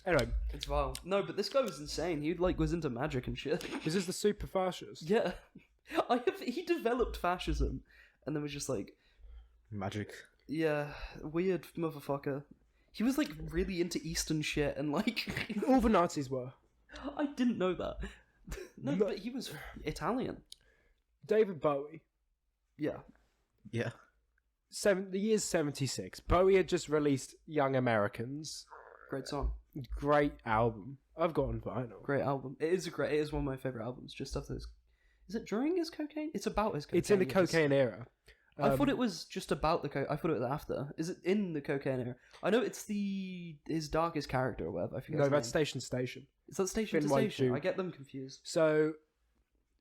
Anyway, It's vile. No, but this guy was insane. He was into magic and shit. is this the super fascist? Yeah. He developed fascism and then was just like, Magic. yeah, weird motherfucker. He was like really into Eastern shit and like All the Nazis were. I didn't know that. No, but he was Italian. David Bowie. Yeah. Yeah. The year's 76. Bowie had just released Young Americans. Great song. Great album. I've got on vinyl. Great album. It is one of my favorite albums. Just after this. Is it during his cocaine? It's about his cocaine. It's in the yes. cocaine era. I thought it was just about the I thought it was after. Is it in the cocaine era? I know it's his darkest character or whatever. I forget. No, his that's name. Station Station. Is that Station Finn to White Station? Duke. I get them confused. So,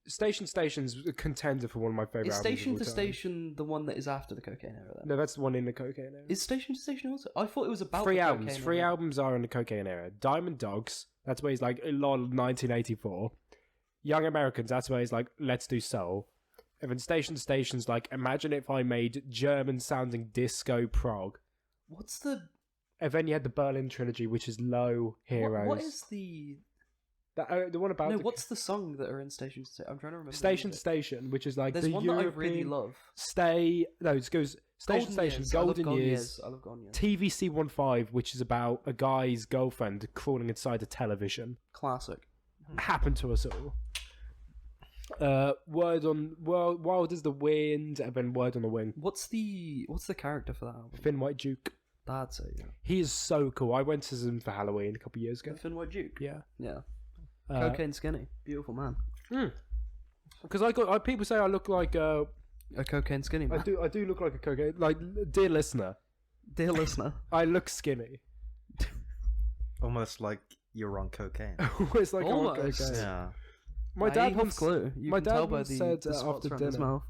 Station Station's a contender for one of my favorite Is albums. Station of all to time. Station the one that is after the cocaine era? Then? No, that's the one in the cocaine era. Is Station to Station also? I thought it was about Three the albums. cocaine Three era. albums are in the cocaine era. Diamond Dogs. That's where he's like a lot of 1984. Young Americans. That's where he's like Let's Do Soul. And then Station to Station's like Imagine If I Made German sounding disco prog. What's the? And then you had the Berlin trilogy, which is Low Heroes. What is the? the one about No, the what's the song that are in Station to Station? I'm trying to remember. Station to Station, which is like There's the one European that I really love. it goes Station to Station, Years. I love Golden Years. I love Golden Years. TVC15, which is about a guy's girlfriend crawling inside a television. Classic. Happened to us all. Wild as the Wind, and then Word on the Wing. What's the character for that album? Finn White Duke. That's it. Yeah. He is so cool. I went to him for Halloween a couple of years ago. The Finn White Duke. Yeah. Yeah. Cocaine skinny, beautiful man. Because people say I look like A cocaine skinny man. I do look like a cocaine. Like, dear listener, I look skinny. Almost like you're on cocaine. It's like I'm on Almost. cocaine. Yeah. My dad once clue. You my can dad tell by once the, said, the spots after around his dinner- mouth.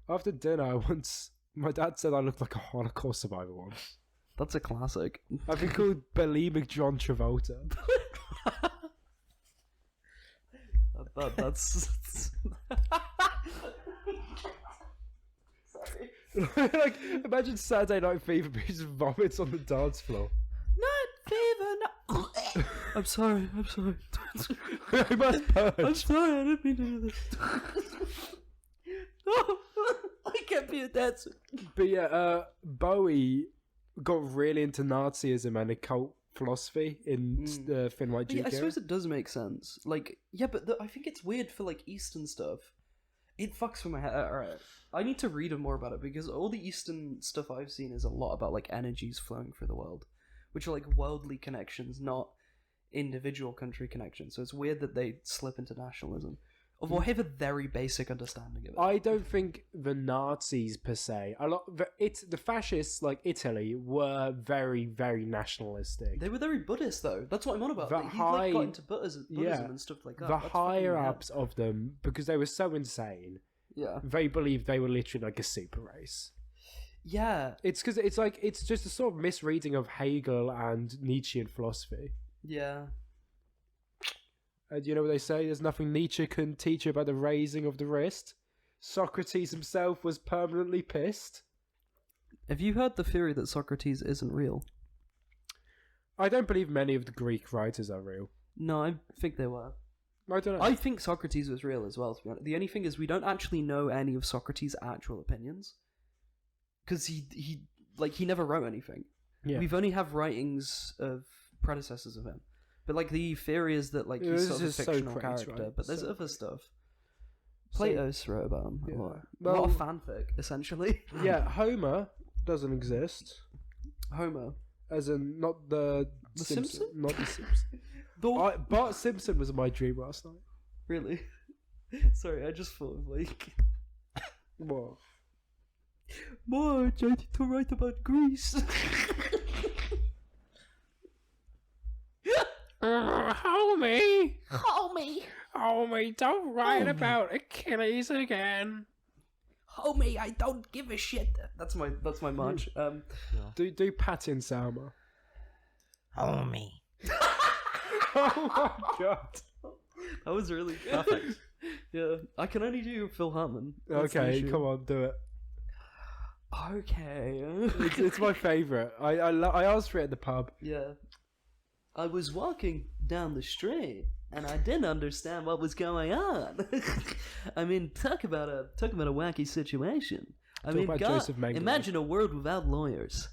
After dinner, my dad said I looked like a Holocaust survivor once. That's a classic. I've been called bulimic John Travolta. That's. Sorry. Like, imagine Saturday Night Fever, but he just vomits on the dance floor. Night fever. I'm sorry. I'm sorry. I must purge. I'm sorry. I didn't mean to do this. No, I can't be a dancer. But yeah, Bowie got really into Nazism and occult philosophy in the Finn White Yeah, Duke I era. suppose it does make sense. Like, yeah, but I think it's weird for like Eastern stuff. It fucks with my head. Alright, I need to read more about it because all the Eastern stuff I've seen is a lot about like energies flowing through the world, which are like worldly connections, not individual country connections. So it's weird that they slip into nationalism. Although I have a very basic understanding of it. I don't think the Nazis per se, the fascists like Italy were very, very nationalistic. They were very Buddhist though. That's what I'm on about. The He like got into Buddhism and stuff like that. The That's fucking higher weird. ups of them, because they were so insane, Yeah. they believed they were literally like a super race. Yeah. It's because it's just a sort of misreading of Hegel and Nietzschean philosophy. Yeah. And you know what they say? There's nothing Nietzsche can teach you about the raising of the wrist. Socrates himself was permanently pissed. Have you heard the theory that Socrates isn't real? I don't believe many of the Greek writers are real. No, I think they were. I don't know. I think Socrates was real as well, to be honest. The only thing is we don't actually know any of Socrates' actual opinions. Because he never wrote anything. Yeah. We've only have writings of predecessors of him. But like the theory is that like Yeah, he's this sort of a is so fictional crazy, character, right? but there's So other stuff. Plato's wrote about him a lot. Well- a lot of fanfic, essentially. Yeah, Homer doesn't exist. Homer. As in, not the Simpson? Not the Simpson. Bart Simpson was my dream last night. Really? Sorry, I just thought of like... What? Marge, I need to write about Greece. Homie! Homie, Don't write about Achilles again. homie, I don't give a shit. That's my Marge. Do Patton Salma. Homie. Oh my god. That was really good. Perfect. Yeah, I can only do Phil Hartman. That's the Okay, issue. come on, do it. Okay. It's my favourite. I asked for it at the pub. Yeah. I was walking down the street and I didn't understand what was going on. I mean, talk about a wacky situation. I Talk mean, about God, Josef Mengele. imagine a world without lawyers.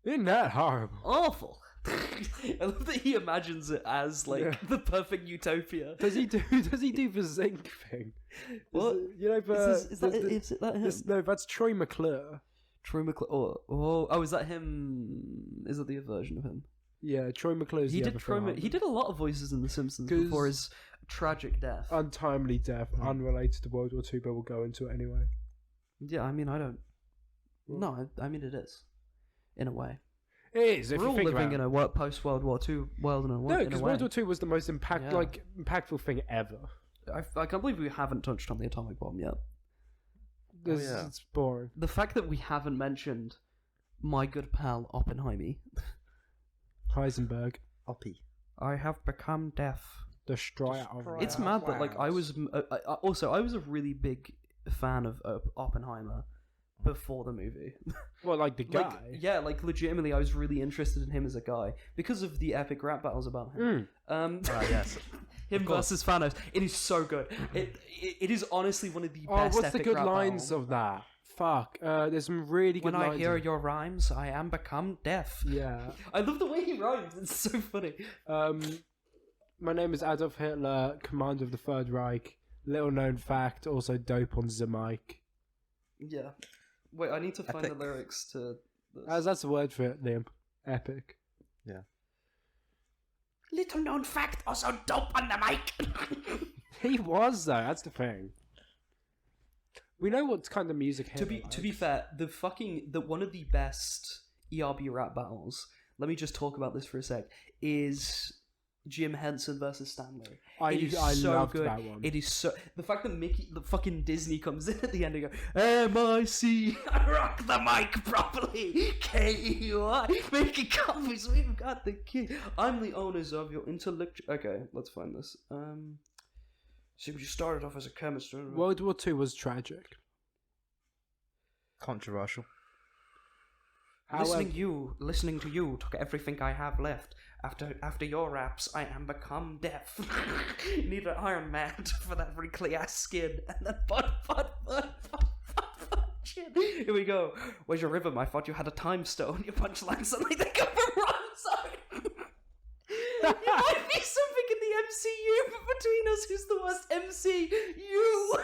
Isn't that horrible? Awful. I love that he imagines it as like the perfect utopia. Does he do the zinc thing? What? You know, Is that him? no, that's Troy McClure. Troy McClure. Oh, is that him? Is that the version of him? Yeah, Troy McClure's He the did other Phil he did a lot of voices in The Simpsons 'Cause- before his tragic death. untimely death, unrelated to World War II, but we'll go into it anyway. Yeah, I mean, I don't. No, I mean it is, in a way. It is. If We're you all think living about in a post World War II world in a way. no, because World War II was the most Yeah. impactful thing ever. I can't believe we haven't touched on the atomic bomb yet. yeah. It's boring. The fact that we haven't mentioned my good pal Oppenheimer. Heisenberg, Oppie. I have become deaf. destroyer of It's mad that like I was a really big fan of Oppenheimer before the movie. well, like the guy. Like legitimately, I was really interested in him as a guy because of the epic rap battles about him. Yes. Him versus Thanos. It is so good. It is honestly one of the Oh, best. what's the epic good rap lines battles. of that? Fuck. There's some really good When lines. I hear your rhymes, I am become deaf. Yeah. I love the way he rhymes. It's so funny. My name is Adolf Hitler, commander of the Third Reich. Little known fact, also dope on the mic. Yeah. Wait, I need to find Epic. the lyrics to this. That's the word for it, Liam. Epic. Yeah. Little known fact, also dope on the mic. He was though. That's the thing. We know what kind of music. to be fair, one of the best ERB rap battles. Let me just talk about this for a sec. Is Jim Henson versus Stanley. I so loved good. that one. It is so the fact that the fucking Disney comes in at the end and go MIC, I rock the mic properly. KEI, making copies. We've got the key. I'm the owners of your intellectual. Okay, let's find this. See, you started off as a chemist. World War II was tragic. Controversial. Listening to you took everything I have left. After your raps, I am become deaf. Need an Iron Man for that wrinkly ass skin. And then but. Shit. Here we go. Where's your rhythm? I thought you had a time stone. Your punchline suddenly they go for rhyme song. You might be something in the MCU, but between us, who's the worst MC? You.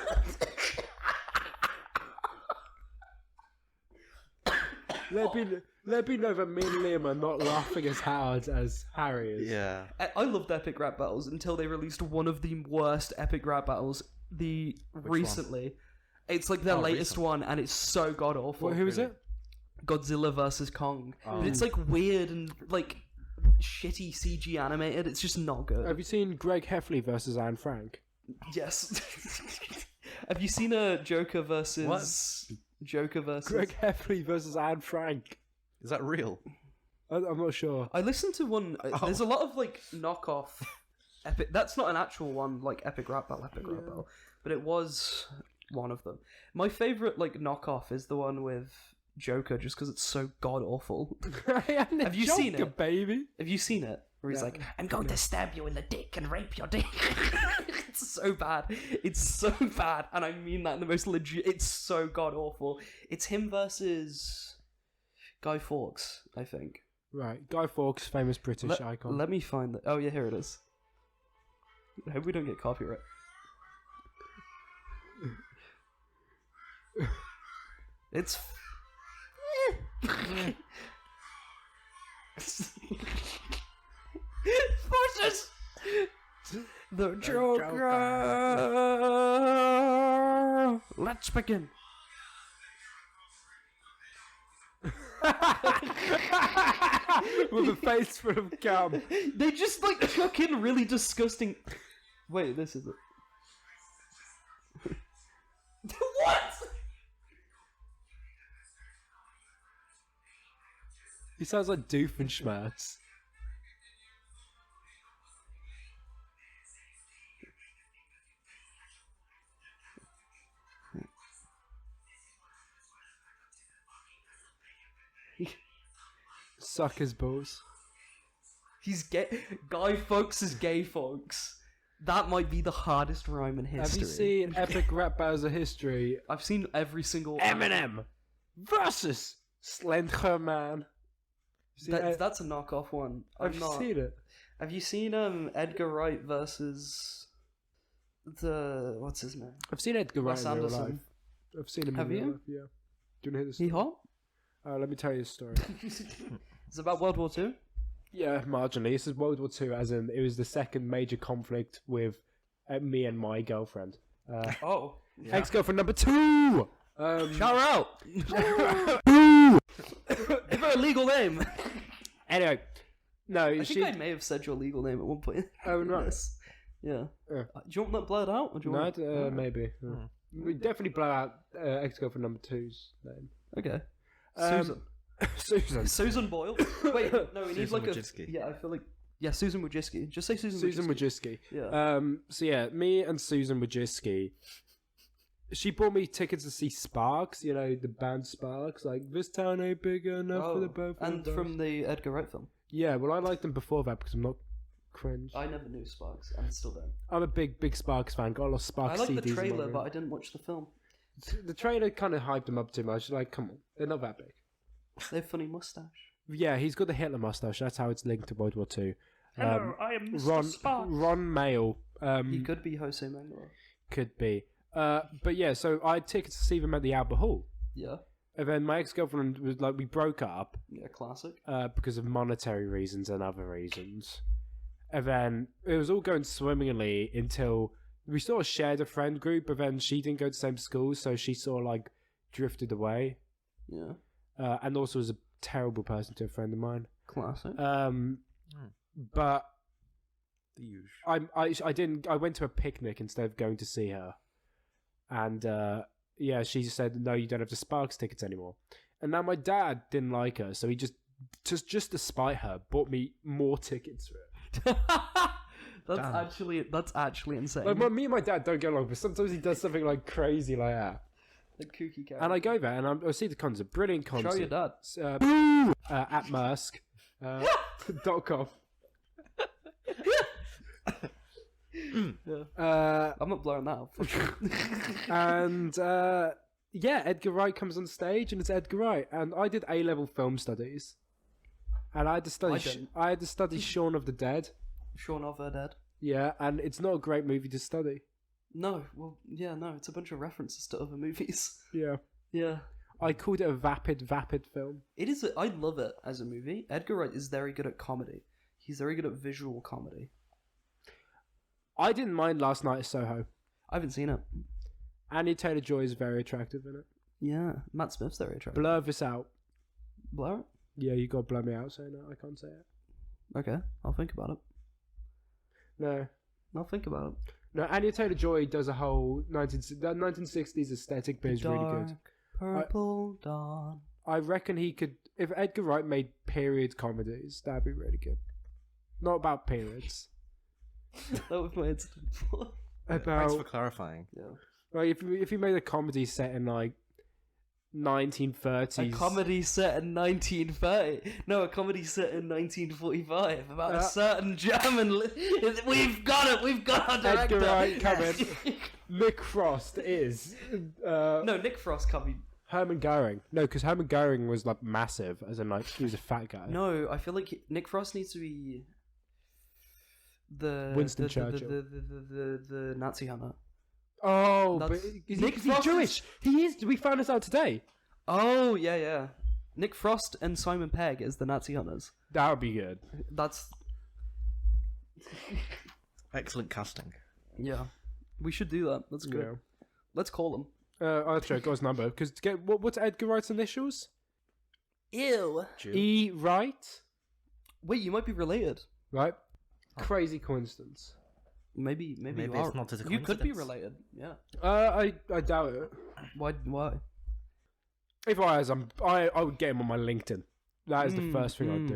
Let be known that me and Liam are not laughing as hard as Harry is. Yeah. I loved epic rap battles until they released one of the worst epic rap battles recently. It's like their latest one, and it's so god awful. Who is it? Godzilla versus Kong. But it's like weird and like shitty CG animated. It's just not good. Have you seen Greg Heffley versus Anne Frank? Yes. Have you seen a Joker versus Greg Heffley versus Anne Frank? Is that real? I'm not sure. I listened to one. There's a lot of like knockoff epic. That's not an actual one like epic rap battle, but it was one of them. My favorite like knockoff is the one with Joker, just because it's so god awful. Have you seen it, baby? Have you seen it? Where he's like, "I'm going to stab you in the dick and rape your dick." It's so bad. It's so bad, and I mean that in the most legit. It's so god awful. It's him versus Guy Fawkes, I think. Right, Guy Fawkes, famous British icon. Let me find that. Oh yeah, here it is. I hope we don't get copyright. It's forces the Joker. Let's begin. With a face full of gum. They just like chuck in really disgusting. Wait, this is it. What? He sounds like Doofenshmirtz. Suck his balls. He's gay. Guy Fawkes is gay folks. That might be the hardest rhyme in history. Have you seen Epic Rap Battles of History? I've seen every single Eminem versus Slender Man. That's a knockoff one. I've seen it. Have you seen Edgar Wright versus what's his name? I've seen Edgar Wright Wes in real Anderson. life. I've seen him Have in real you? life, yeah. Do you want to hear this? He hot? Let me tell you a story. It's about World War II? Yeah, marginally. This is World War II, as in it was the second major conflict with me and my girlfriend. Oh. Yeah. Ex-girlfriend number 2! Shout out! Give her a legal name. Anyway, no, I think I may have said your legal name at one point. Oh, right. Yeah. Do you want that blurred out? Or do you want maybe. Yeah. We definitely blow out ex-girlfriend number 2's name. Okay. Susan. Susan Boyle. Wait, no, we need Susan like Wojcicki. Yeah, I feel like. Yeah, Susan Wojcicki. Just say Susan Wojcicki. Yeah. So yeah, me and Susan Wojcicki. She bought me tickets to see Sparks. You know the band Sparks. Like this town ain't big enough for the both. And from the Edgar Wright film. Yeah, well, I liked them before that because I'm not cringe. I never knew Sparks. I still don't. I'm a big Sparks fan. Got a lot of Sparks I like CDs the in my trailer, room. but I didn't watch the film. The trailer kind of hyped them up too much. Like, come on, they're not that big. They have funny mustache. Yeah, he's got the Hitler mustache. That's how it's linked to World War II. Hello, I am Mr. Sparks. Ron Mayle. He could be Jose Mengele. Could be. But yeah, so I had tickets to see them at the Albert Hall. Yeah. And then my ex-girlfriend was like, we broke up. Yeah, classic. Because of monetary reasons and other reasons. And then it was all going swimmingly until we sort of shared a friend group, but then she didn't go to the same school, so she sort of like drifted away. Yeah. And also was a terrible person to a friend of mine. Classic. But The usual. I went to a picnic instead of going to see her. And yeah, she said, no, you don't have the Sparks tickets anymore. And now my dad didn't like her, so he just to spite her, bought me more tickets for it. That's actually insane. Like, me and my dad don't get along, but sometimes he does something like crazy like that. The kooky character. And I go there and I see the concert. Brilliant concert. Show your dad. At Maersk. .com. I'm not blowing that up. And Edgar Wright comes on stage, and it's Edgar Wright. And I did A-level film studies, and I had to study Shaun of the Dead. Shaun of the Dead. Yeah, and it's not a great movie to study. No, well, yeah, no, it's a bunch of references to other movies. Yeah, Yeah. I called it a vapid film. It is. I love it as a movie. Edgar Wright is very good at comedy. He's very good at visual comedy. I didn't mind Last Night at Soho. I haven't seen it. Anya Taylor-Joy is very attractive in it. Yeah, Matt Smith's very attractive. Blur this out. Blur it? Yeah, you got to blur me out saying that. I can't say it. Okay, I'll think about it. No. I'll think about it. No, Anya Taylor-Joy does a whole 1960s aesthetic, but it's really good. Purple dawn. I reckon he could... If Edgar Wright made period comedies, that'd be really good. Not about periods. That was my incident. Thanks for clarifying. Yeah. Like, if he made a comedy set in, like, 1930s... A comedy set in 1930. No, a comedy set in 1945 about a certain German. We've got it. We've got our director. Edgar Wright coming. Nick Frost is... no, Nick Frost coming. Hermann Goering. No, because Hermann Goering was, like, massive, as in, like, he was a fat guy. No, I feel like Nick Frost needs to be Winston Churchill. The Nazi hunter. Oh, That's- but is Nick he Frost Jewish? He is. We found this out today. Oh, yeah. Nick Frost and Simon Pegg as the Nazi hunters. That would be good. That's... Excellent casting. Yeah. We should do that. That's good. Yeah. Let's call him. I'll check got his number. Because what's Edgar Wright's initials? Ew. E. Wright? Wait, you might be related. Right? Crazy coincidence. Maybe you Maybe are. it's not as a You could be coincidence. related. Yeah. I doubt it. Why? If I was, I would get him on my LinkedIn. That is the first thing I'd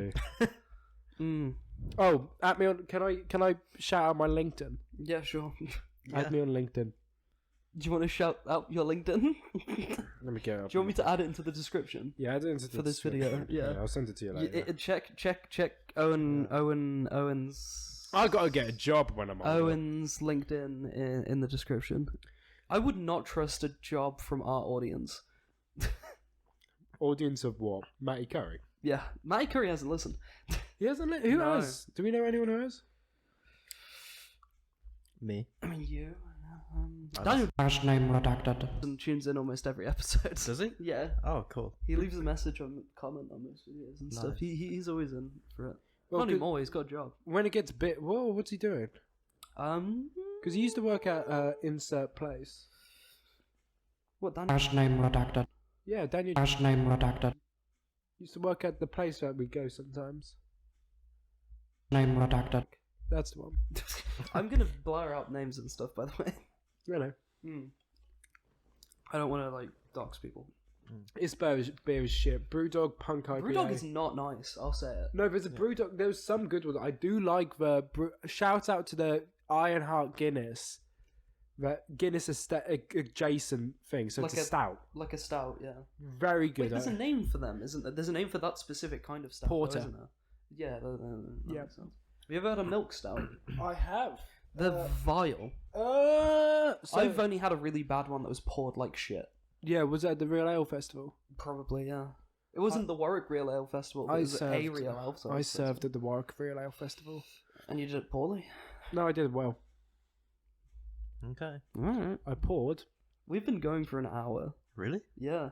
do. Oh, at me on. Can I shout out my LinkedIn? Yeah, sure. Add me on LinkedIn. Do you want to shout out your LinkedIn? Let me get it up. Do you want me to add it into the description? Yeah, add it into For this video, yeah. I'll send it to you later. Check Owen's. I gotta get a job when I'm on. Owen's LinkedIn in the description. I would not trust a job from our audience. Audience of what? Matty Curry. Yeah, Matty Curry hasn't listened. He hasn't. Who No. has? Do we know anyone who has? Me. I mean, you. I Daniel Last name redacted. tunes in almost every episode. Does he? Yeah. Oh, cool. He leaves a message on comment on most videos and stuff. Nice. He's always in for it. Well, Not anymore. He's got a job. When it gets bit, whoa, what's he doing? Because he used to work at Insert Place. What Daniel? Last name redacted. Yeah, Daniel Last name redacted. used to work at the place that we go sometimes. Name redacted. That's the one. I'm gonna blur out names and stuff. By the way. You know, I don't want to like dox people. it's beer is shit. Brewdog Punk IPA. Brewdog is not nice. I'll say it. No, there's a Brewdog. There's some good ones. I do like the shout out to the Ironheart Guinness. The Guinness adjacent thing. So Like it's a stout. Like a stout, yeah. Very good. Wait, there's a name for them, isn't there? There's a name for that specific kind of stout, Porter. though, isn't there? Yeah, that Yeah. makes sense. Have you ever had a milk stout? I have. They're vile. So, I've only had a really bad one that was poured like shit. yeah, was that at the Real Ale Festival? Probably, yeah. It wasn't the Warwick Real Ale Festival. It was a Real Ale Festival. I served at the Warwick Real Ale Festival. And you did it poorly? No, I did well. Okay. Alright. I poured. We've been going for an hour. Really? Yeah.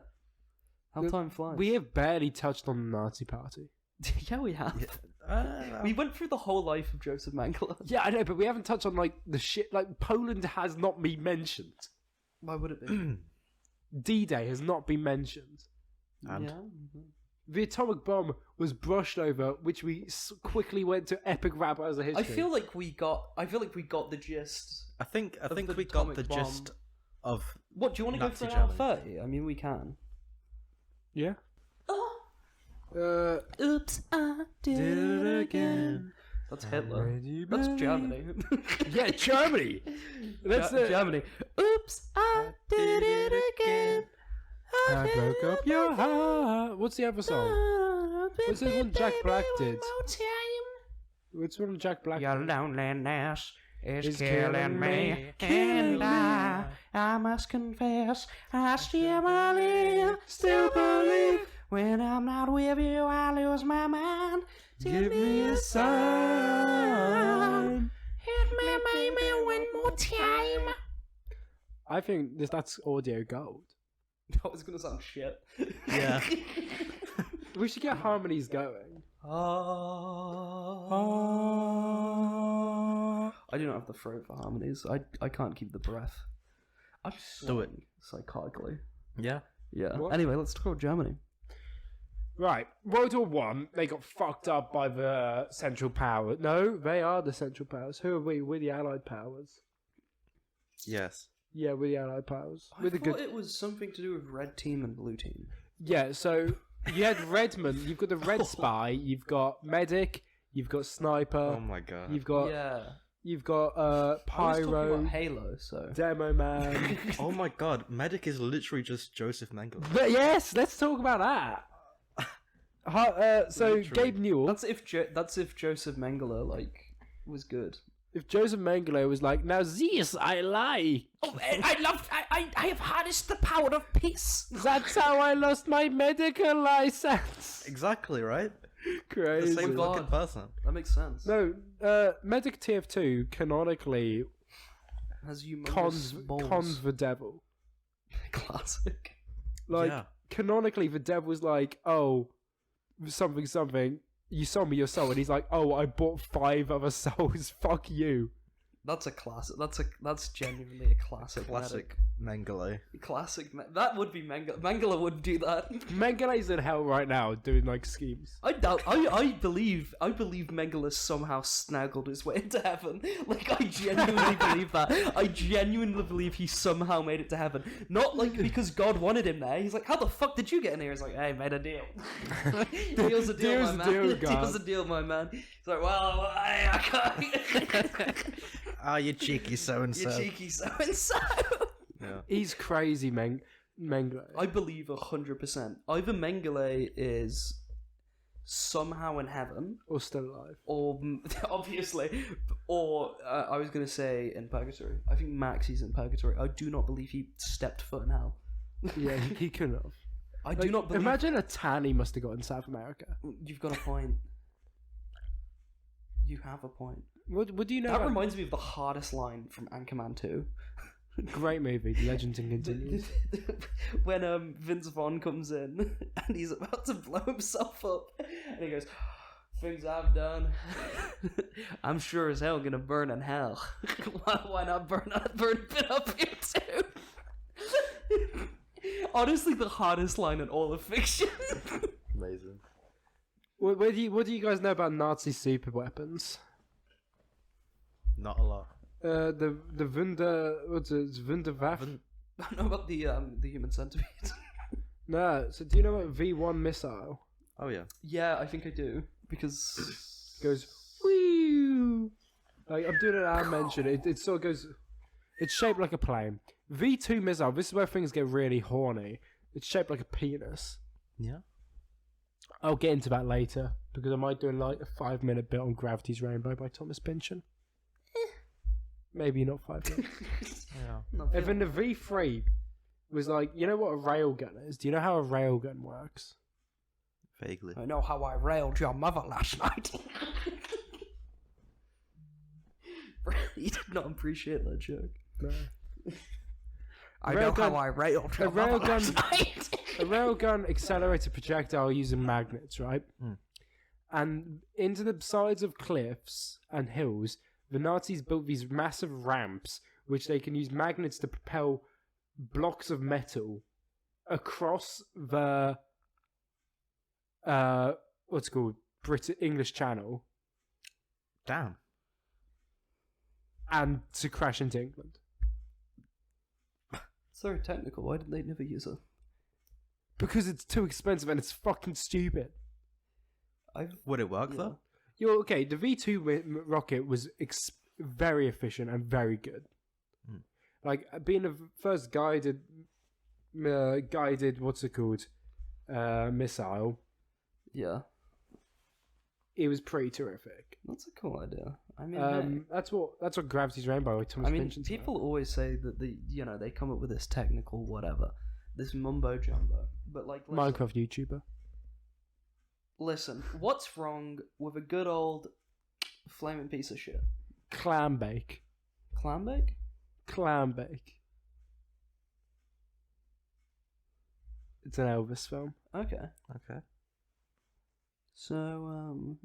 How The- time flies. We have barely touched on the Nazi Party. Yeah, we have. Yeah. We went through the whole life of Josef Mengele. Yeah, I know, but we haven't touched on like the shit. Like Poland has not been mentioned. Why would it be? D-Day has not been mentioned. And? Yeah. Mhm. The atomic bomb was brushed over, which we quickly went to epic rap as a history. I feel like we got the gist. I think Of the we got atomic the bomb. gist of. What, do you want to go Nazi for an hour Germany. 30? I mean, we can. Yeah. Oops, I did it again. That's Hitler. That's Germany. Yeah, Germany. That's Germany. Oops, I did it again. I broke up your heart. What's the other song? What's the one Jack Black did? What's one Jack Black Your did? loneliness is It's killing me, and I must confess, I still believe. When I'm not with you, I lose my mind. Give me a sign. Hit me, baby, one more time. I think that's audio gold. That was gonna sound shit. Yeah. We should get harmonies going. I do not have the throat for harmonies. I can't keep the breath. I'm Do it. psychotically. Yeah. Yeah. What? Anyway, let's talk about Germany. Right, World War One. They got fucked up by the Central Powers. No, they are the Central Powers. Who are we? We're the Allied Powers. Yes. Yeah, we're the Allied Powers. I We're the thought good. it was something to do with red team and blue team. Yeah, so you had Redmond. You've got the Red Spy. You've got Medic. You've got Sniper. Oh my god. You've got Yeah. you've got I was talking Pyro. about Halo, so. Demo Man. Oh my god. Medic is literally just Josef Mengele. But yes, let's talk about that. So Literally. Gabe Newell. That's if Joseph Mengele was good. If Joseph Mengele was like, now this I like. Oh, I have harnessed the power of peace. That's how I lost my medical license. Exactly, right? Crazy. The same God. fucking person. That makes sense. No, Medic TF2 canonically Has humongous balls. cons the devil. Classic. Like, Yeah. canonically, the devil's like, oh, something, you sold me your soul. And he's like, oh, I bought 5 other souls. Fuck you. That's a classic. That's genuinely a classic. Classic Mengele. Classic. That would be Mengele. Mengele would do that. Mengele's in hell right now doing, like, schemes. I doubt. I believe Mengele somehow snaggled his way into heaven. Like, I genuinely believe that. I genuinely believe he somehow made it to heaven. Not like because God wanted him there. He's like, how the fuck did you get in here? He's like, hey, made a deal. Deal's a deal, Deal's my a man. deal, God. Deal's a deal, my man. He's like, well, I can't. Ah, you cheeky so and You so. cheeky so and so. Yeah. He's crazy, Mengele. I believe 100%. Either Mengele is somehow in heaven, Or still alive. or obviously, or I was gonna say in purgatory. I think Maxi's in purgatory. I do not believe he stepped foot in hell. Yeah, he couldn't have. I do not believe. Imagine a tan he must have got in South America. You've got a point. You have a point. What do you know That about... reminds me of the hardest line from Anchorman 2. Great movie, The Legends and Continues. When Vince Vaughn comes in and he's about to blow himself up, and he goes, "Things I've done, I'm sure as hell gonna burn in hell. Why not burn a bit up here too?" Honestly, the hardest line in all of fiction. Amazing. What do you guys know about Nazi super weapons? Not a lot. The Wunder... What's it? It's Wunderwaffe? I know about the human centipede. No, so do you know about V1 missile? Oh yeah. Yeah, I think I do because It goes... Whew! Like, I'm doing an ad mention. It sort of goes... It's shaped like a plane. V2 missile, this is where things get really horny. It's shaped like a penis. Yeah. I'll get into that later, because I might do like a 5-minute bit on Gravity's Rainbow by Thomas Pynchon. Maybe not 5 minutes. Yeah. not And then the V3 was like, you know what a railgun is? Do you know how a railgun works? Vaguely. I know how I railed your mother last night. You did not appreciate that joke. No. I know how I railed A railgun, a railgun accelerates a projectile using magnets, right? Mm. And into the sides of cliffs and hills, the Nazis built these massive ramps, which they can use magnets to propel blocks of metal across the what's it called English Channel, Damn. and to crash into England. So technical. Why did they never use it? Because it's too expensive and it's fucking stupid. Would it work Yeah. though? You're okay. The V2 rocket was very efficient and very good. Mm. Like being the first guided guided, what's it called, missile. Yeah, It was pretty terrific. that's a cool idea. I mean, hey. That's what Gravity's Rainbow. Like Thomas I mean, Pynchon's about. people always say that they come up with this technical whatever, this mumbo jumbo, but like listen, Minecraft YouTuber. Listen, what's wrong with a good old flaming piece of shit? Clam bake. Clam bake? Clam bake. It's an Elvis film. Okay. Okay. So,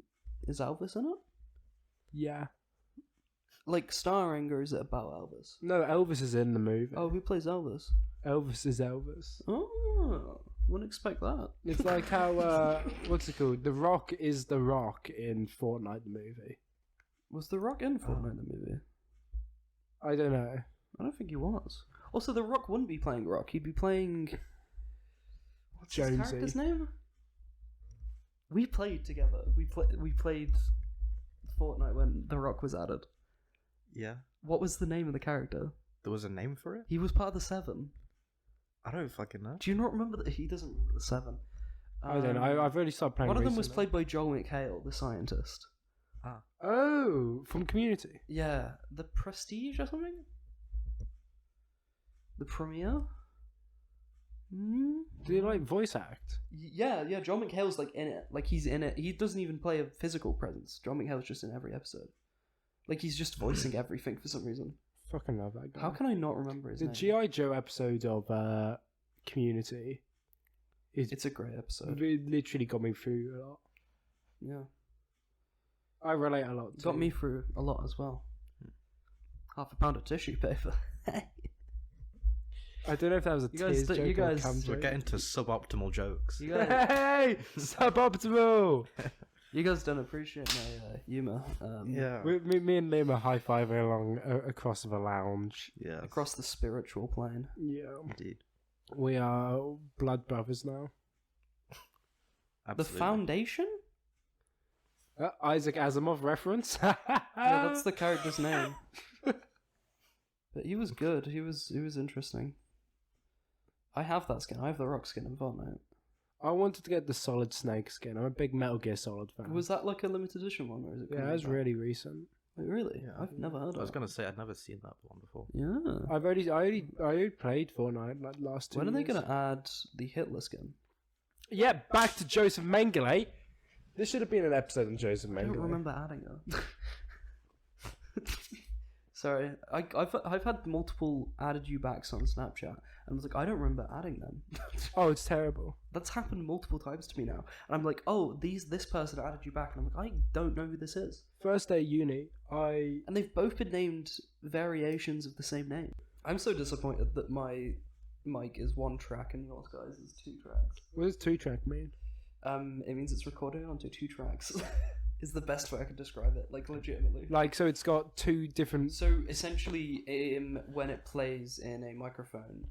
is Elvis in it? Yeah. Like starring, or is it about Elvis? No, Elvis is in the movie. Oh, who plays Elvis? Elvis is Elvis. Oh, wouldn't expect that. It's like how what's it called? The Rock is the Rock in Fortnite the movie. Was The Rock in Fortnite the movie? I don't know. I don't think he was. Also, The Rock wouldn't be playing Rock. He'd be playing. What's his Jonesy. character's name? We played together. We played Fortnite when The Rock was added. Yeah. What was the name of the character? There was a name for it? He was part of the Seven. I don't fucking know. Do you not remember that? He doesn't remember the Seven. I don't know. I've already started playing. One of them was recently. played by Joel McHale, the scientist. Oh, from Community. Yeah, the Prestige or something. The Premiere. Do you like voice act? Yeah. Joel McHale's like in it. Like he's in it. He doesn't even play a physical presence. Joel McHale's just in every episode. Like he's just voicing everything for some reason. Fucking love that guy. How can I not remember his The name? G.I. Joe episode of Community It's a great episode. it literally got me through a lot. Yeah, I relate a lot. got me through a lot as well. £1 of tissue paper. I don't know if that was a You guys- tears joke you or a guys- cum We're joke. getting to suboptimal jokes. You guys, Hey, suboptimal. you guys don't appreciate my humour. Yeah. Me and Liam are high-fiving along across the lounge. Yeah. Across the spiritual plane. Yeah, Indeed. we are blood brothers now. The Absolutely. Foundation? Isaac Asimov reference. Yeah, that's the character's name. But he was good. He was interesting. I have that skin. I have the Rock skin in Fortnite. I wanted to get the Solid Snake skin. I'm a big Metal Gear Solid fan. Was that like a limited edition one, or is it? Yeah, coming it was back? really recent. Wait, really? Yeah. I've never heard of I was it. gonna say I'd never seen that one before. Yeah. I already played Fortnite like last 2 When are years. they going to add the Hitler skin? Yeah, back to Josef Mengele. This should have been an episode on Josef I Mengele. don't remember adding it. Sorry, I've had multiple added you backs on Snapchat, and I was like, I don't remember adding them. Oh, it's terrible. That's happened multiple times to me now, and I'm like, oh, this person added you back, and I'm like, I don't know who this is. First day uni, And they've both been named variations of the same name. I'm so disappointed that my mic is 1 track and yours guys is 2 tracks. What does 2-track mean? It means it's recorded onto 2 tracks. Is the best way I can describe it, like legitimately. Like, so it's got 2 different... So essentially, when it plays in a microphone,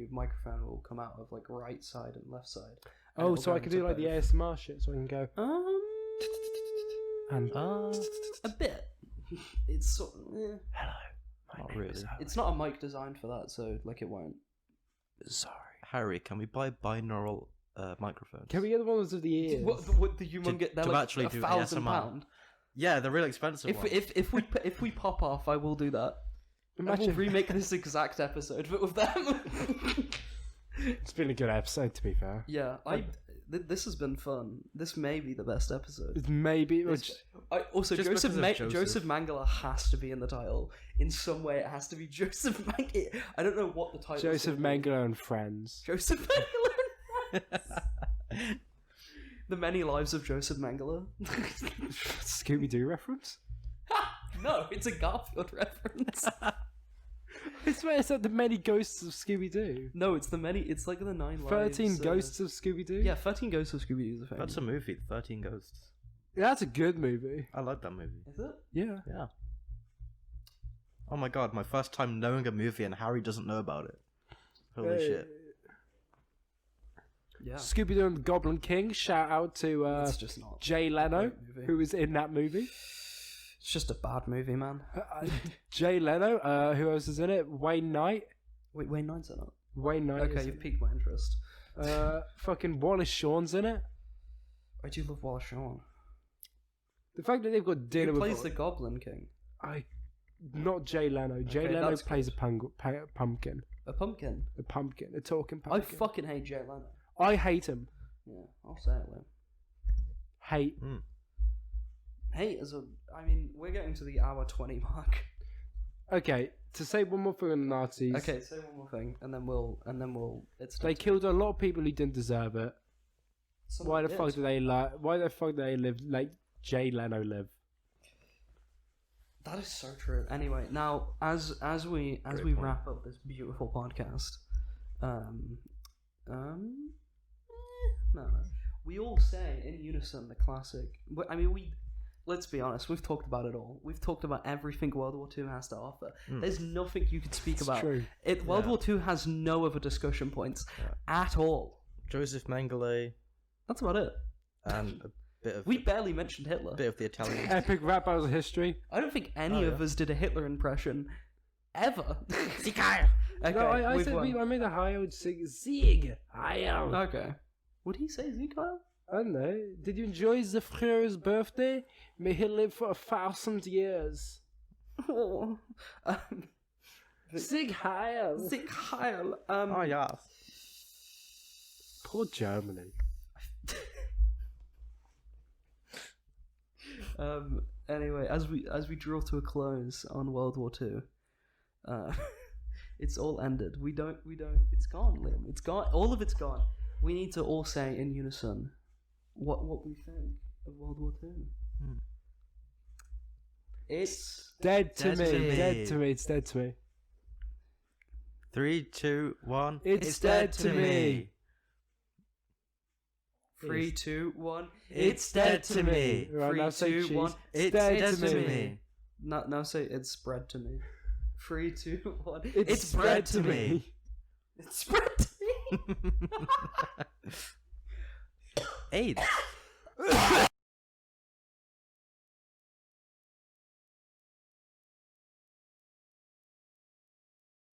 microphone will come out of like right side and left side. And Oh, it'll so go I can do into like the both. ASMR shit, so I can go... And... A bit. It's sort of, Hello, my Not name really. is Owen. it's not a mic designed for that, so like it won't. Sorry. Harry, can we buy binaural microphones? Can we get the ones with the ears? What the human get? They're to like actually do £1,000. ASMR. Yeah, they're really expensive. ones. If we pop off, I will do that. I will Imagine... remake this exact episode, but with them. It's been a good episode, to be fair. Yeah, this has been fun. This may be the best episode. It's maybe... Also, Just Josef, because of Josef Mengele has to be in the title. In some way, it has to be Josef Mengele. I don't know what the title is. Josef Mengele and Friends. Josef Mengele. The Many Lives of Josef Mengele. Scooby-Doo reference? No, it's a Garfield reference. I swear it's like the many ghosts of Scooby-Doo. No, it's the many. It's like the 9 lives. 13 ghosts of Scooby-Doo? Yeah, 13 Ghosts of Scooby-Doo is a thing. That's a movie, 13 Ghosts. That's a good movie. I like that movie. Is it? Yeah. Yeah. Oh my god, my first time knowing a movie and Harry doesn't know about it. Holy shit. Yeah. Scooby-Doo and the Goblin King. Shout out to It's just not. Jay Leno, a great movie. who was in that movie. It's just a bad movie, man. Jay Leno, who else is in it? Wayne Knight. Wait, Wayne Knight's in it. Wayne Knight. Okay, you've piqued my interest. Fucking Wallace Shawn's in it. I do love Wallace Shawn. The fact that they've got dinner Who with plays the Goblin King? not Jay Leno. Jay Okay, Leno that's plays good. a pumpkin. A pumpkin. A talking I pumpkin. fucking hate Jay Leno. I hate him. Yeah, I'll say it, Liam. Hate. Hate is a. I mean, we're getting to the hour 20 mark. Okay, to say one more thing on the Nazis. Okay, say one more thing, and then we'll. It's. They killed a lot of people who didn't deserve it. Some Why the did. fuck do they Why the fuck do they live like Jay Leno live? That is so true. Anyway, now as we wrap up this beautiful podcast, no, we all say in unison the classic. I mean, let's be honest. We've talked about it all. We've talked about everything World War II has to offer. There's nothing you could speak about. True. World War II has no other discussion points at all. Josef Mengele That's about it. and a bit of We barely mentioned Hitler. the Italian. Epic rap battles of history. I don't think any of us did a Hitler impression ever. Sieg Heil! Okay, No, I we've said won. I made a high old Sieg Heil. Okay. Would he say Sieg Heil? I don't know. Did you enjoy the Führer's birthday? May he live for 1,000 years. Oh. Sieg Heil. Sieg Heil. Oh yeah. Poor Germany. Anyway, as we draw to a close on World War II, it's all ended. We don't. It's gone, Liam. It's gone. All of it's gone. We need to all say in unison what we think of World War II. It's Dead to Dead me. to me. Dead to me. It's dead to me. 3, 2, 1. It's dead to me. 3, 2, 1. It's dead to me. Right, now 3, say 2, cheese. 1. It's dead dead to to me. me. Now say it's spread to me. 3, 2, 1. It's spread to me. It's spread to me. AIDS.